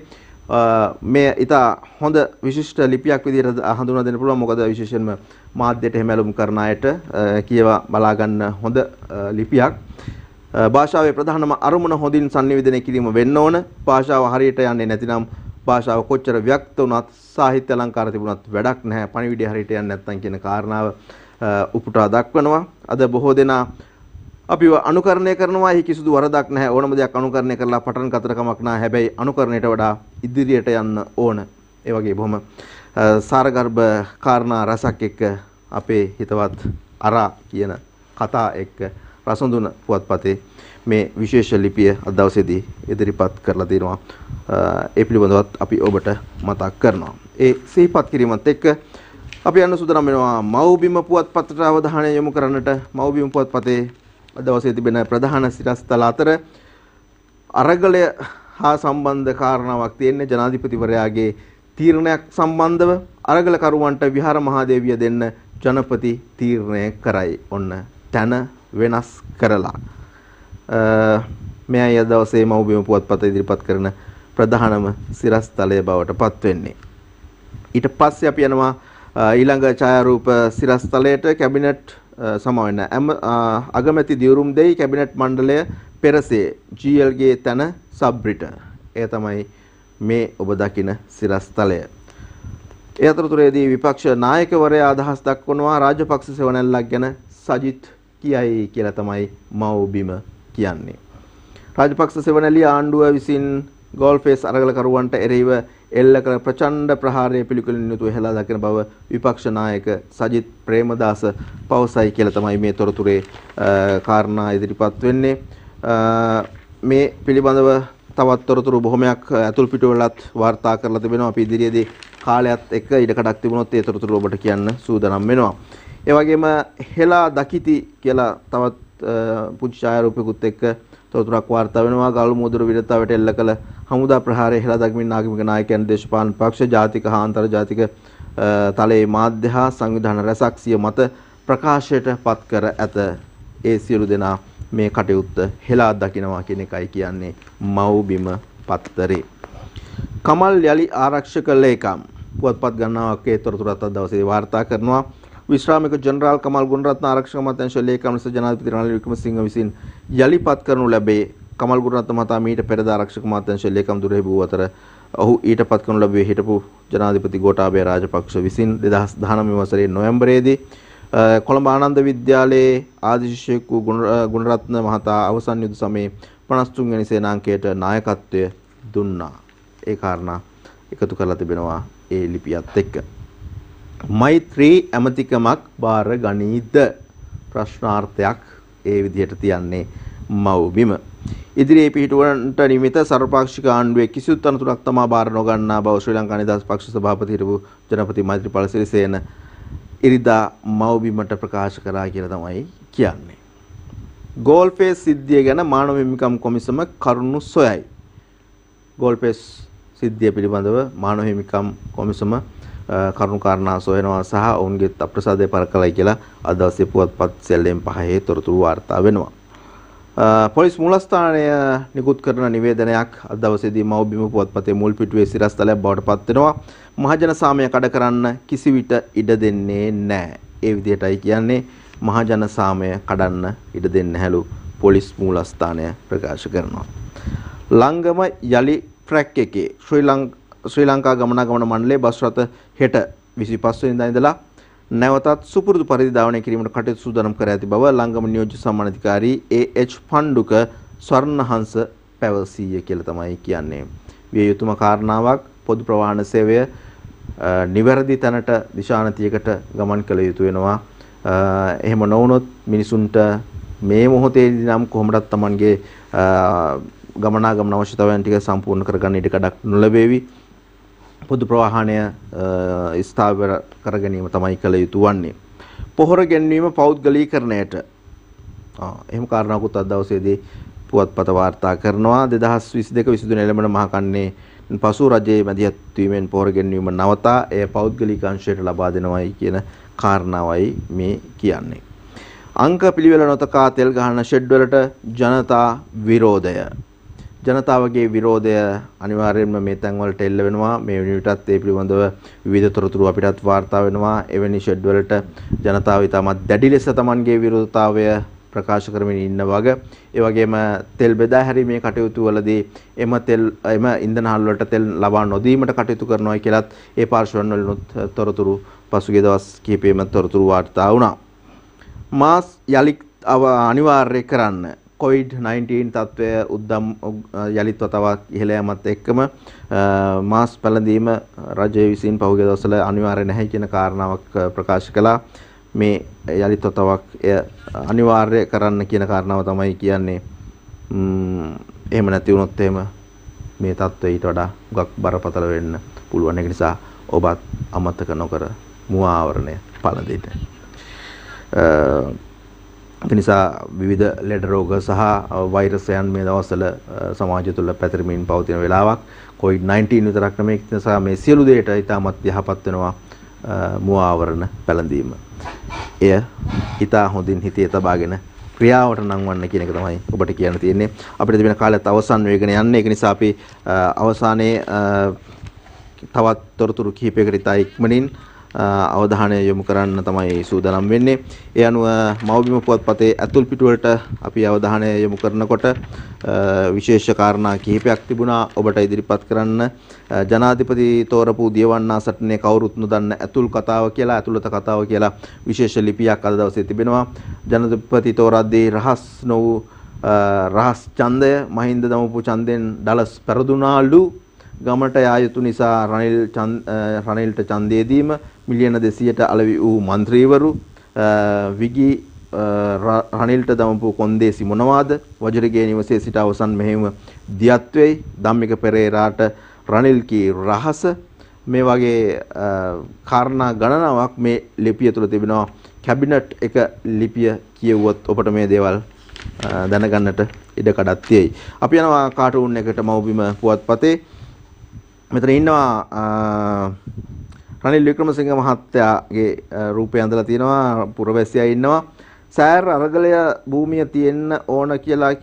[SPEAKER 1] මේ ඉතා හොඳ විශිෂ්ට ලිපියක් විදිහට හඳුනා දෙන්න පුළුවන්. මොකද විශේෂයෙන්ම මාධ්‍යයට හැමලුම් කරන අයට කියවා බලා ගන්න හොඳ ලිපියක්. භාෂාවේ ප්‍රධානම අරමුණ හොඳින් sannivedanaya කිරීම වෙන්න ඕන. භාෂාව හරියට යන්නේ නැතිනම් භාෂාව කොච්චර ව්‍යක්ත වුණත් සාහිත්‍ය අලංකාර තිබුණත් වැඩක් නැහැ. පණිවිඩය හරියට යන්නේ නැත්නම් කියන කාරණාව උපුටා දක්වනවා. අද බොහෝ දෙනා අපිව අනුකරණය කරනවා. එහි කිසිදු වරදක් නැහැ. ඕනම දෙයක් අනුකරණය කරලා පටන් ගතට කමක් නැහැ. හැබැයි අනුකරණයට වඩා ඉදිරියට යන්න ඕන. ඒ වගේ බොහොම සාරගර්භ කාරණා රසක් එක්ක අපේ හිතවත් අරා කියන කතා එක්ක රසඳුන පුවත්පතේ මේ විශේෂ ලිපිය අද දවසේදී ඉදිරිපත් කරලා තිනවා. ඒ පිළිබඳවත් අපි ඔබට මතක් කරනවා. ඒ සිහිපත් කිරීමත් එක්ක අපි යන්න සූදානම් වෙනවා මව්බිම පුවත්පතට අවධානය යොමු කරන්නට. මව්බිම පුවත්පතේ අද දවසේ තිබෙන ප්‍රධාන සිරස්තල අතර අරගලය හා සම්බන්ධ කාරණාවක් තියෙන්නේ. ජනාධිපතිවරයාගේ තීරණයක් සම්බන්ධව අරගලකරුවන්ට විහාර මහාදේවිය දෙන්න ජනපති තීරණය කරයි. ඔන්න තන වෙනස් කරලා. මෙයයි අද දවසේ මව්බිම පුවත්පත ඉදිරිපත් කරන ප්‍රධානම සිරස්තලය බවට පත් වෙන්නේ. ඊට පස්සේ අපි යනවා ඊළඟ ඡායාරූප සිරස්තලයට. කැබිනට් සමාවෙන්න අගමැති දියුරුම් දෙයි කැබිනට් මණ්ඩලය පෙරසේ GL-ගේ තන සබ්රිට. එය තමයි මේ ඔබ දකින සිරස්තලය. ඒ අතරතුරේදී විපක්ෂ නායකවරයා අදහස් දක්වනවා රාජපක්ෂ සෙවණැල්ලක් ගැන සජිත් කියයි කියලා තමයි මව්බිම කියන්නේ. රාජපක්ෂ සෙවණැලිය ආණ්ඩුව විසින් ගෝල්ෆේස් අරගලකරුවන්ට එරෙහිව එල්ල කළ ප්‍රචණ්ඩ ප්‍රහාරය පිළිකුලින් යුතුව හෙලා දකින බව විපක්ෂ නායක සජිත් ප්‍රේමදාස පවසයි කියලා තමයි මේ තොරතුරේ කාරණා ඉදිරිපත් වෙන්නේ. මේ පිළිබඳව තවත් තොරතුරු බොහොමයක් ඇතුල් පිටුවලත් වාර්තා කරලා තිබෙනවා. අපි ඉදිරියේදී කාලයත් එක්ක ඉඩකඩක් තිබුණොත් ඒ තොරතුරු ඔබට කියන්න සූදානම් වෙනවා. ඒ වගේම හෙලා දකිති කියලා තවත් පුංචි ඡායාරූපයකුත් එක්ක තොරතුරක් වාර්තා වෙනවා. ගල්ු මුදුර විරතාවට එල්ල කළ හමුදා ප්‍රහාරය හෙලා දක්මින් ආගමික නායකයන් දේශපාලන පක්ෂ ජාතික හා අන්තර්ජාතික තලයේ මාධ්‍ය හා සංවිධාන රැසක් සිය මත ප්‍රකාශයට පත් කර ඇත. ඒ සියලු දෙනා මේ කටයුත්ත හෙලා දකිනවා කියන එකයි කියන්නේ මව්බිම පත්තරේ. කමල් යලි ආරක්ෂක ලේකම් පුවත්පත් ගණනාවක් ඒ තොරතුරත් අද දවසේ වාර්තා කරනවා. විශ්‍රාමික ජනරාල් කමල් ගුණරත්න ආරක්ෂක අමාත්‍යාංශ ලේකම් ලෙස ජනාධිපති රනිල් වික්‍රමසිංහ විසින් යලිපත් කරනු ලැබේ. කමල් ගුණරත්න මහතා මීට පෙරද ආරක්ෂක අමාත්‍යාංශ ලේකම් දුරෙහි වූ අතර ඔහු ඊට පත් කරනු ලැබුවේ හිටපු ජනාධිපති ගෝඨාභය රාජපක්ෂ විසින් 2019 වසරේ නොවැම්බරයේදී කොළඹ ආනන්ද විද්‍යාලයේ ආදි ශිෂ්‍යයෙකු ගුණරත්න මහතා අවසන් යුද සමයේ 53 වෙනි සේනාංකයට නායකත්වය දුන්නා. ඒ කාරණා එකතු කරලා තිබෙනවා ඒ ලිපියත් එක්ක. මෛත්‍රී ඇමතිකමක් බාර ගනීද ප්‍රශ්නාර්ථයක් ඒ විදිහට තියන්නේ මව්බිම. ඉදිරියේ පිහිටුවන්නට නිමිත සර්වපාක්ෂික ආණ්ඩුවේ කිසිදු අනතුරක් තමා බාර නොගන්නා බව ශ්‍රී ලංකා නිදහස් පක්ෂ සභාපති හිටපු ජනපති මෛත්‍රීපාල සිරිසේන ඉරිදා මව්බිමට ප්‍රකාශ කරා කියලා තමයි කියන්නේ. ගෝල්ෆේස් සිද්ධිය ගැන මානව හිමිකම් කොමිසම කරුණු සොයයි. ගෝල්ෆේස් සිද්ධිය පිළිබඳව මානව හිමිකම් කොමිසම කරුණු කාරණා සොයනවා සහ ඔවුන්ගේ අප්‍රසාදය පරකලයි කියලා අද දවසේ පුවත්පත් සෙල්ලෙන් පහේ තොරතුරු වාර්තා වෙනවා. පොලිස් මූලස්ථානය නිකුත් කරන නිවේදනයක් අද දවසේදී මව්බිම පුවත්පතේ මුල් පිටුවේ සිරස්තලයක් බවට පත් වෙනවා. මහජන සාමය කඩ කරන්න කිසිවිට ඉඩ දෙන්නේ නැහැ. ඒ විදිහටයි කියන්නේ මහජන සාමය කඩන්න ඉඩ දෙන්නේ නැහැලු පොලිස් මූලස්ථානය ප්‍රකාශ කරනවා. ලංගම යලි ට්‍රැක් එකේ ශ්‍රී ලංකා ගමනාගමන මණ්ඩලයේ බස් රථ හෙට 25 වෙනිදා ඉඳලා නැවතත් සුපුරුදු පරිදි ධාවනය කිරීමට කටයුතු සූදානම් කර ඇති බව ලංගම නියෝජ්‍ය සම්මානාධිකාරී ඒ.එච්. පණ්ඩුක ස්වර්ණහංස පැවසීය කියලා තමයි කියන්නේ. විය යුතුම කාරණාවක් පොදු ප්‍රවාහන සේවය නිවැරදි තැනට දිශානතියකට ගමන් කළ යුතු වෙනවා. එහෙම නොවුනොත් මිනිසුන්ට මේ මොහොතේදී නම් කොහොමදත් Tamanගේ ගමනාගමන අවශ්‍යතාවයන් ටික සම්පූර්ණ කරගන්න ඉඩකඩක් නොලැබෙවි. පොදු ප්‍රවාහනය ස්ථාවර කර ගැනීම තමයි කළ යුතු වන්නේ. පොහොර ගැන්වීම පෞද්ගලීකරණයට එහෙම කාරණාවකුත් අද දවසේදී පුවත්පත වාර්තා කරනවා. 2022-23 එළඹෙන මහකන්නේ පසු රජයේ මැදිහත් වීමෙන් පොහොර ගැන්වීම නවතා එය පෞද්ගලික අංශයට ලබා දෙනවයි කියන කාරණාවයි මේ කියන්නේ. අංක පිළිවෙල නොතකා තෙල් ගහන ෂෙඩ් වලට ජනතා විරෝධය. ජනතාවගේ විරෝධය අනිවාර්යයෙන්ම මේ තැන් වලට එල්ල වෙනවා. මේ වෙනුවටත් ඒ පිළිබඳව විවිධ තොරතුරු අපිටත් වාර්තා වෙනවා. එවැනි ෂෙඩ් වලට ජනතාව ඉතාමත් දැඩි ලෙස Tamanගේ විරෝධතාවය ප්‍රකාශ කරමින් ඉන්න වගේ. ඒ වගේම තෙල් බෙදා හැරීමේ කටයුතු වලදී එම ඉන්ධන හල් වලට තෙල් ලබා නොදීමට කටයුතු කරනවා කියලත් ඒ පාර්ශවයන් වලිනුත් තොරතුරු පසුගිය දවස් කිහිපෙම තොරතුරු වාර්තා වුණා. මාස් යලි අනිවාර්ය කරන්න COVID-19 තත්ත්වය උද්දම් යලිත් වතාවක් ඉහළ යාමත් එක්කම මාස් පැළඳීම රජය විසින් පහුගිය දවස්වල අනිවාර්ය නැහැ කියන කාරණාවක් ප්‍රකාශ කළා. මේ යලිත් වතාවක් එය අනිවාර්ය කරන්න කියන කාරණාව තමයි කියන්නේ. එහෙම නැති වුණොත් එහෙම මේ තත්ත්වය ඊට වඩා හුඟක් බරපතල වෙන්න පුළුවන්. ඒක නිසා ඔබත් අමතක නොකර මුව ආවරණය පළඳින්න. ඒ නිසා විවිධ ලෙඩ රෝග සහ වෛරසයන් මේ දවස්වල සමාජය තුළ පැතිරෙමින් පවතින වෙලාවක්. COVID-19 විතරක් නෙමෙයි නිසා මේ සියලු දේට ඉතාමත් යහපත් වෙනවා මුව ආවරණ පැළඳීම. එය හිතා හොඳින් හිතේ තබාගෙන ක්‍රියාවට නංවන්න කියන එක තමයි ඔබට කියන්න තියෙන්නේ. අපිට තිබෙන කාලයත් අවසන් වෙගෙන යන්නේ. ඒක නිසා අපි අවසානයේ තවත් තොරතුරු කිහිපයකට ඉතා ඉක්මනින් අවධානය යොමු කරන්න තමයි සූදානම් වෙන්නේ. ඒ අනුව මව්බිම පුවත්පතේ ඇතුල් පිටුවලට අපි අවධානය යොමු කරනකොට විශේෂ කාරණා කිහිපයක් තිබුණා ඔබට ඉදිරිපත් කරන්න. ජනාධිපති තෝරපු දියවන්නා සටනේ කවුරුත් නොදන්න ඇතුල් කතාව කියලා, ඇතුළත කතාව කියලා විශේෂ ලිපියක් අද දවසේ තිබෙනවා. ජනාධිපති තෝරද්දී රහස් නොවු රහස් ඡන්දය මහින්ද දමපු ඡන්දෙන් ඩලස් පෙරදුනාලු. ගමට යා යුතු නිසා රනිල්ට ඡන්දය දීම, මිලියන 200ට අලෙවි වූ മന്ത്രിවරු, විගි රනිල්ට දමපු කොන්දේසි මොනවාද, වජිරගේ නිවසේ සිට අවසන් මෙහෙම දියත් වෙයි, ධම්මික පෙරේරාට රනිල් කී රහස, මේ වගේ කාරණා ගණනාවක් මේ ලිපිය තුළ තිබෙනවා. කැබිනට් එක ලිපිය කියවුවොත් ඔබට මේ දේවල් දැනගන්නට ඉඩ කඩක් තියෙයි. අපි යනවා කාටුන් එකට මව්බිම පුවත්පතේ. මෙතන ඉන්නවා රනිල් වික්‍රමසිංහ මහත්තයාගේ රූපය ඇඳලා තියෙනවා. පුරවැසියා ඉන්නවා. සෑර් අරගලය භූමිය තියෙන්න ඕන කියලා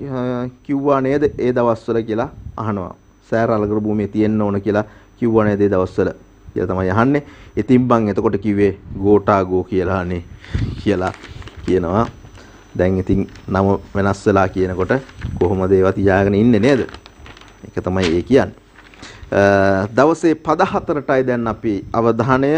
[SPEAKER 1] කිව්වා නේද ඒ දවස්වල කියලා අහනවා. සෑර් අරගල භූමිය තියෙන්න ඕන කියලා කිව්වා නේද ඒ දවස්වල කියලා තමයි අහන්නේ. ඉතින් බං එතකොට කිව්වේ ගෝටාගෝ කියලානේ කියලා කියනවා. දැන් ඉතින් නම වෙනස් වෙලා කියනකොට කොහොමද ඒවා තියාගෙන ඉන්නේ නේද? ඒක තමයි ඒ කියන්නේ. දවසේ පද 4ටයි දැන් අපි අවධානය.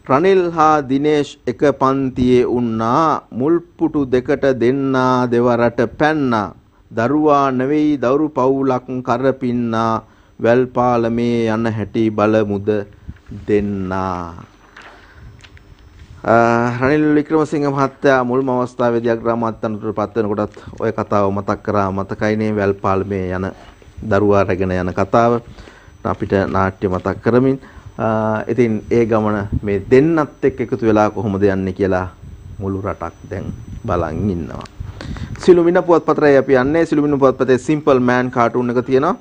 [SPEAKER 1] රනිල් හා දිනේෂ් එක පන්තියේ උන්නා, මුල් පුටු දෙකට දෙන්නා දෙවරට පැන්නා, දරුවා නෙවෙයි දවුරු පවුලක් කරපින්නා, වැල්පාලමේ යන හැටි බලමුද දෙන්නා. රනිල් වික්‍රමසිංහ මහත්තයා මුල්ම අවස්ථාවේදී අග්‍රාමාත්‍යවරුන්ට පත් වෙනකොටත් ওই කතාව මතක් කරා. මතකයිනේ වැල්පාලමේ යන දරුවා රැගෙන යන කතාව. අපිට නාට්‍ය මතක් කරමින් ඉතින් ඒ ගමන මේ දෙන්නත් එක්ක එකතු වෙලා කොහොමද යන්නේ කියලා මුළු රටක් දැන් බලන් ඉන්නවා. සිළුමිණ පුවත්පතේ අපි යන්නේ. සිළුමිණ පුවත්පතේ සිම්පල් මෑන් කාටුන් එක තියෙනවා.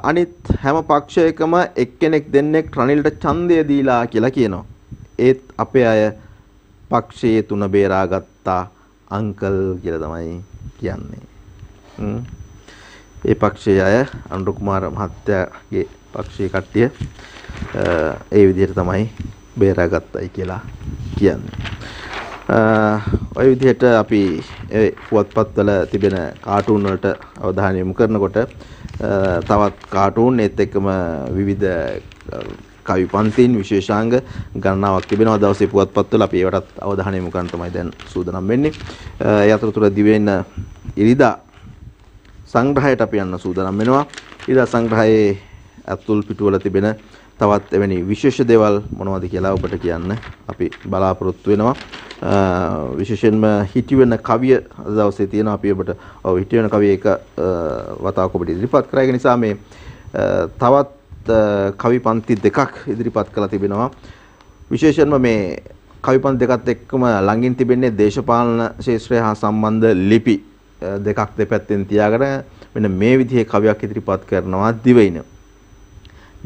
[SPEAKER 1] අනිත් හැම පක්ෂයකම එක්කෙනෙක් දෙන්නෙක් රනිල්ට ඡන්දය දීලා කියලා කියනවා. ඒත් අපේ අය පක්ෂයේ තුන බේරාගත්තා අංකල් කියලා තමයි කියන්නේ. ඒ පක්ෂයේ අය අනුර කුමාර මහත්තයාගේ පක්ෂයේ කට්ටිය ඒ විදිහට තමයි බේරාගත්තයි කියලා කියන්නේ. ඔය විදිහට අපි ඒ පුවත්පත්වල තිබෙන කාටුන් වලට අවධානය යොමු කරනකොට තවත් කාටුන් ඒත් එක්කම විවිධ කවි පන්තින් විශේෂාංග ගණනාවක් තිබෙනවා දවසේ පුවත්පත්වල. අපි ඒවටත් අවධානය යොමු කරන්න තමයි දැන් සූදානම් වෙන්නේ. ඒ අතරතුර දිවෙන ඉරිදා සංග්‍රහයට අපි යන්න සූදානම් වෙනවා. ඉරිදා සංග්‍රහයේ අතුල් පිටුවල තිබෙන තවත් එවැනි විශේෂ දේවල් මොනවද කියලා ඔබට කියන්න අපි බලාපොරොත්තු වෙනවා. විශේෂයෙන්ම හිටිවෙන කවිය අද දවසේ තියෙනවා. අපි ඔබට හිටිවෙන කවිය එක වතාවක් ඔබට ඉදිරිපත් කරා. ඒ නිසා මේ තවත් කවි පන්ති දෙකක් ඉදිරිපත් කරලා තිබෙනවා. විශේෂයෙන්ම මේ කවි පන්ති දෙකත් එක්කම ළඟින් තිබෙන්නේ දේශපාලන ශාස්ත්‍රය හා සම්බන්ධ ලිපි දෙකක් දෙපැත්තෙන් තියාගෙන මෙන්න මේ විදිහේ කවියක් ඉදිරිපත් කරනවා. දිවයින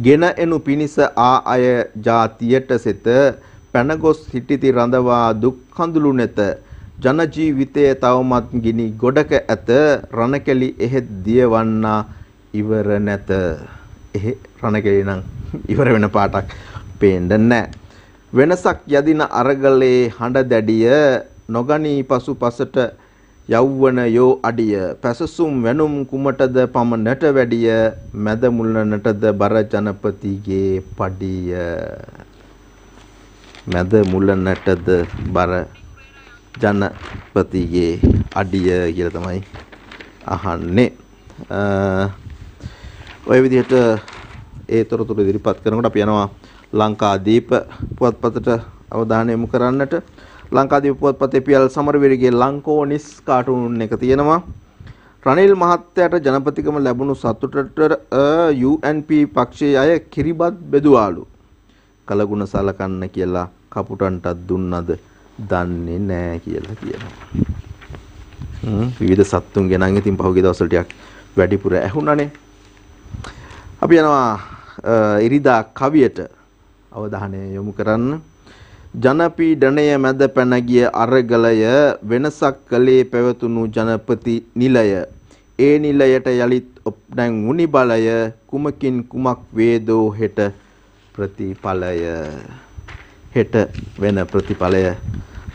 [SPEAKER 1] ගෙන එනු පිනිස ආ අය ජාතියට සෙත, පැනගොස් හිටිති රඳවා දුක් කඳුළු නැත, ජන ජීවිතයේ තවමත් ගිනි ගොඩක ඇත, රණකැලි එහෙත් දියවන්නා ඉවර නැත. එහෙ රණකැලි නම් ඉවර වෙන පාටක් පේන්නේ නැහැ. වෙනසක් යදින අරගලේ හඬ දැඩිය, නොගනී පසුපසට යෞවන යෝ අඩිය, පැසසුම් වැනුම් කුමටද පමණට වැඩිය, මැද මුලනටද බර ජනපතිගේ පඩිය. මැද මුලනටද බර ජනපතිගේ අඩිය කියලා තමයි අහන්නේ. ඔය විදිහට ඒ තොරතුරු ඉදිරිපත් කරනකොට අපි යනවා ලංකාදීප පුවත්පතට අවධානය යොමු කරන්නට. ලංකාදීප පුවත්පතේ පියල් සමරවීරගේ ලංකෝනිස් කාටුන් එක තියෙනවා. රනිල් මහත්තයාට ජනපතිකම ලැබුණු සතුටට UNP පක්ෂයේ අය කිරිබත් බෙදුවාලු. කලගුණ සලකන්න කියලා කපුටන්ටත් දුන්නද දන්නේ නැහැ කියලා කියනවා. විවිධ සත්තුන්ගේ නම් ඉතින් පහුගිය දවස්වල ටිකක් වැඩිපුර ඇහුණානේ. අපි යනවා ඉරිදා කවියට අවධානය යොමු කරන්න. ජනපීඩනය මැද පැන ගිය අරගලය වෙනසක් කළේ පැවතුණු ජනපති නිලය. ඒ නිලයට යලිත් නැන් උනි බලය කුමකින් කුමක් වේදෝ හෙට ප්‍රතිඵලය. හෙට වෙන ප්‍රතිඵලය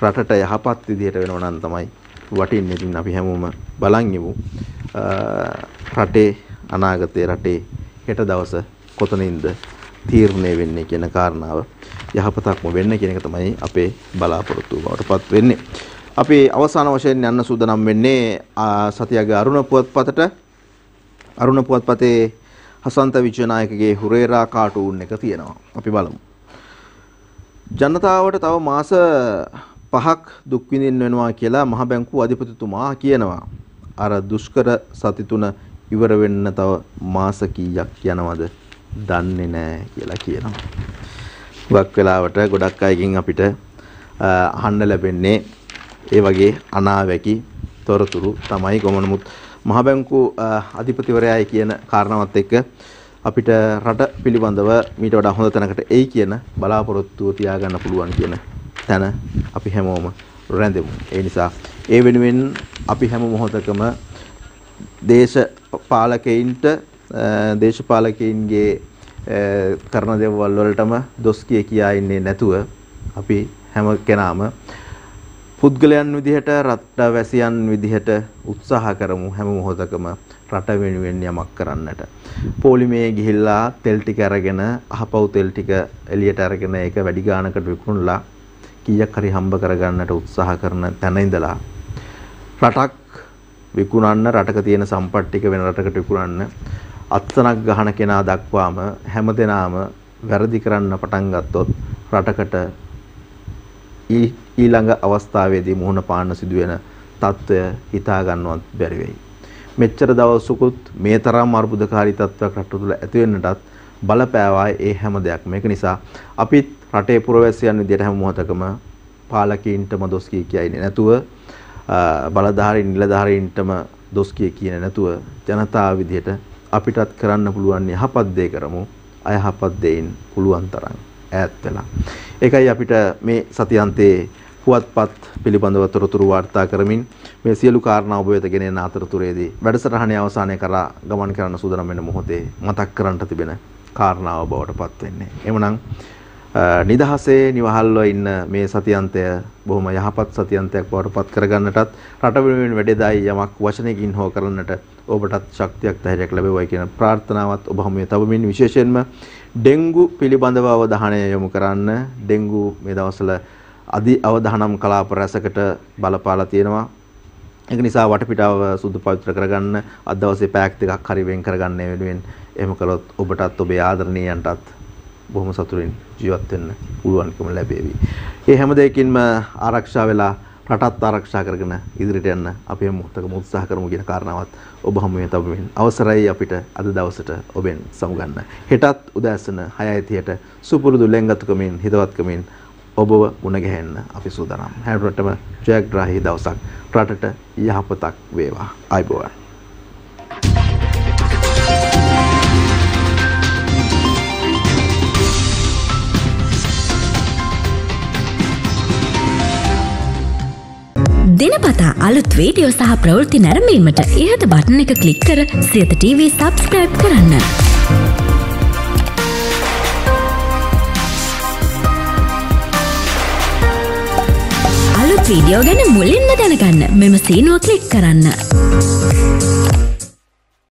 [SPEAKER 1] රටට යහපත් විදිහට වෙනවා නම් තමයි වටින්නේ. ඉතින් අපි හැමෝම බලන් ඉමු රටේ අනාගතයේ රටේ හෙට දවස කොතනින්ද තීරණය වෙන්නේ කියන කාරණාව යහපතක්ම වෙන්න කියන එක තමයි අපේ බලාපොරොත්තුව බවටපත් වෙන්නේ. අපි අවසාන වශයෙන් යන්න සූදානම් වෙන්නේ සතියගේ අරුණ පුවත්පතට. අරුණ පුවත්පතේ හසන්ත විජයනායකගේ හුරේරා කාටූන් එක තියෙනවා. අපි බලමු. ජනතාවට තව මාස 5ක් දුක් විඳින්න වෙනවා කියලා මහ බැංකුව අධිපතිතුමා කියනවා. අර දුෂ්කර සති 3 ඉවර වෙන්න තව මාස කීයක් යනවද දන්නේ නැහැ කියලා කියනවා. ගොඩක් වෙලාවට ගොඩක් අයකින් අපිට අහන්න ලැබෙන්නේ ඒ වගේ අනාවැකි තොරතුරු තමයි. කොමනමුත් මහ බැංකුව අධිපතිවරයායි කියන කාරණාවත් එක්ක අපිට රට පිළිබඳව මීට වඩා හොඳ තැනකට එයි කියන බලාපොරොත්තුව තියාගන්න පුළුවන් කියන තැන අපි හැමෝම රැඳෙමු. ඒ නිසා ඒ වෙනුවෙන් අපි හැම මොහොතකම දේශපාලකයින්ගේ කරන දේවල් වලටම දොස් කියා ඉන්නේ නැතුව අපි හැම කෙනාම පුද්ගලයන් විදිහට රටවැසියන් විදිහට උත්සාහ කරමු හැම මොහොතකම රට වෙනුවෙන් යමක් කරන්නට. පොලිමේ ගිහිල්ලා තෙල් ටික අරගෙන අහපව් තෙල් ටික එළියට අරගෙන ඒක වැඩි ගාණකට විකුණලා කීයක් හරි හම්බ කරගන්නට උත්සාහ කරන තැන ඉඳලා රටක් විකුණන්න, රටක තියෙන සම්පත් ටික වෙන රටකට විකුණන්න අත්සනක් ගහන කෙනා දක්වාම හැමදෙනාම වැරදි කරන්න පටන් ගත්තොත් රටකට ඊළඟ අවස්ථාවේදී මුහුණ පාන්න සිදුවෙන තත්ත්වය හිතා ගන්නවත් බැරි වෙයි. මෙච්චර දවසකුත් මේ තරම් අර්බුදකාරී තත්ත්වයක් රට තුළ ඇති වෙන්නටත් බලපෑවා ඒ හැම දෙයක්ම. මේක නිසා අපිත් රටේ පුරවැසියන් විදියට හැම මොහොතකම පාලකීන්ටම දොස් කියන්නේ නැතුව, බලධාරීන් නිලධාරීන්ටම දොස් කියන්නේ නැතුව ජනතාව විදියට අපිටත් කරන්න පුළුවන් යහපත් දේ කරමු. අයහපත් දෙයින් පුළුවන් තරම් ඈත් වෙලා. ඒකයි අපිට මේ සතියන්තයේ පුවත්පත් පිළිබඳව තොරතුරු වාර්තා කරමින් මේ සියලු කාරණා ඔබ වෙත ගෙන යන අතරතුරේදී වැඩසටහනේ අවසානය කරා ගමන් කරන්න සූදානම් වෙන මොහොතේ මතක් කරන්නට තිබෙන කාරණාව බවට පත් වෙන්නේ. එhmenan නිදහසේ නිවහල්ව ඉන්න මේ සතියන්තය බොහොම යහපත් සතියන්තයක් බවට පත් කරගන්නටත් රට වෙනුවෙන් වැඩේදායි යමක් වචනයකින් හෝ කරන්නට ඔබටත් ශක්තියක් ධෛර්යයක් ලැබෙවයි කියන ප්‍රාර්ථනාවත් ඔබ හැමෝම තවමින් විශේෂයෙන්ම ඩෙන්ගු පිළිබඳව අවධානය යොමු කරන්න. ඩෙන්ගු මේ දවස්වල අධි අවධානම් කලාප රැසකට බලපාලා තියෙනවා. ඒක නිසා වටපිටාව සුදු පවිත්‍ර කරගන්න අද දවසේ පැයක් දෙකක් හරි වෙන් කරගන්න වෙනුවෙන් එහෙම කළොත් ඔබටත් ඔබේ ආදරණීයන්ටත් බොහොම සතුටින් ජීවත් වෙන්න පුළුවන්කම ලැබේවි. මේ හැම දෙයකින්ම ආරක්ෂා වෙලා රටත් ආරක්ෂා කරගෙන ඉදිරියට යන්න අපි මොහොතකම උත්සාහ කරමු කියන කාරණාවත් ඔබ හැමෝම තවමින් අවසරයි අපිට අද දවසට ඔබෙන් සමුගන්න. හෙටත් උදෑසන 6:30ට සුපුරුදු ලෙන්ගතුකමින් හිතවත්කමින් ඔබව මුණ ගැහෙන්න අපි සූදානම්. හැමෝටම ජයග්‍රාහී දවසක් රටට යහපතක් වේවා. ආයුබෝවන්.
[SPEAKER 2] දිනපතා අලුත් වීඩියෝ සහ ප්‍රවෘත්ති නැරඹීමට ඉහත බටන් එක ක්ලික් කර සියත TV සබ්ස්ක්‍රයිබ් කරන්න. අලුත් වීඩියෝ ගැන මුලින්ම දැනගන්න මෙම සීනුව ක්ලික් කරන්න.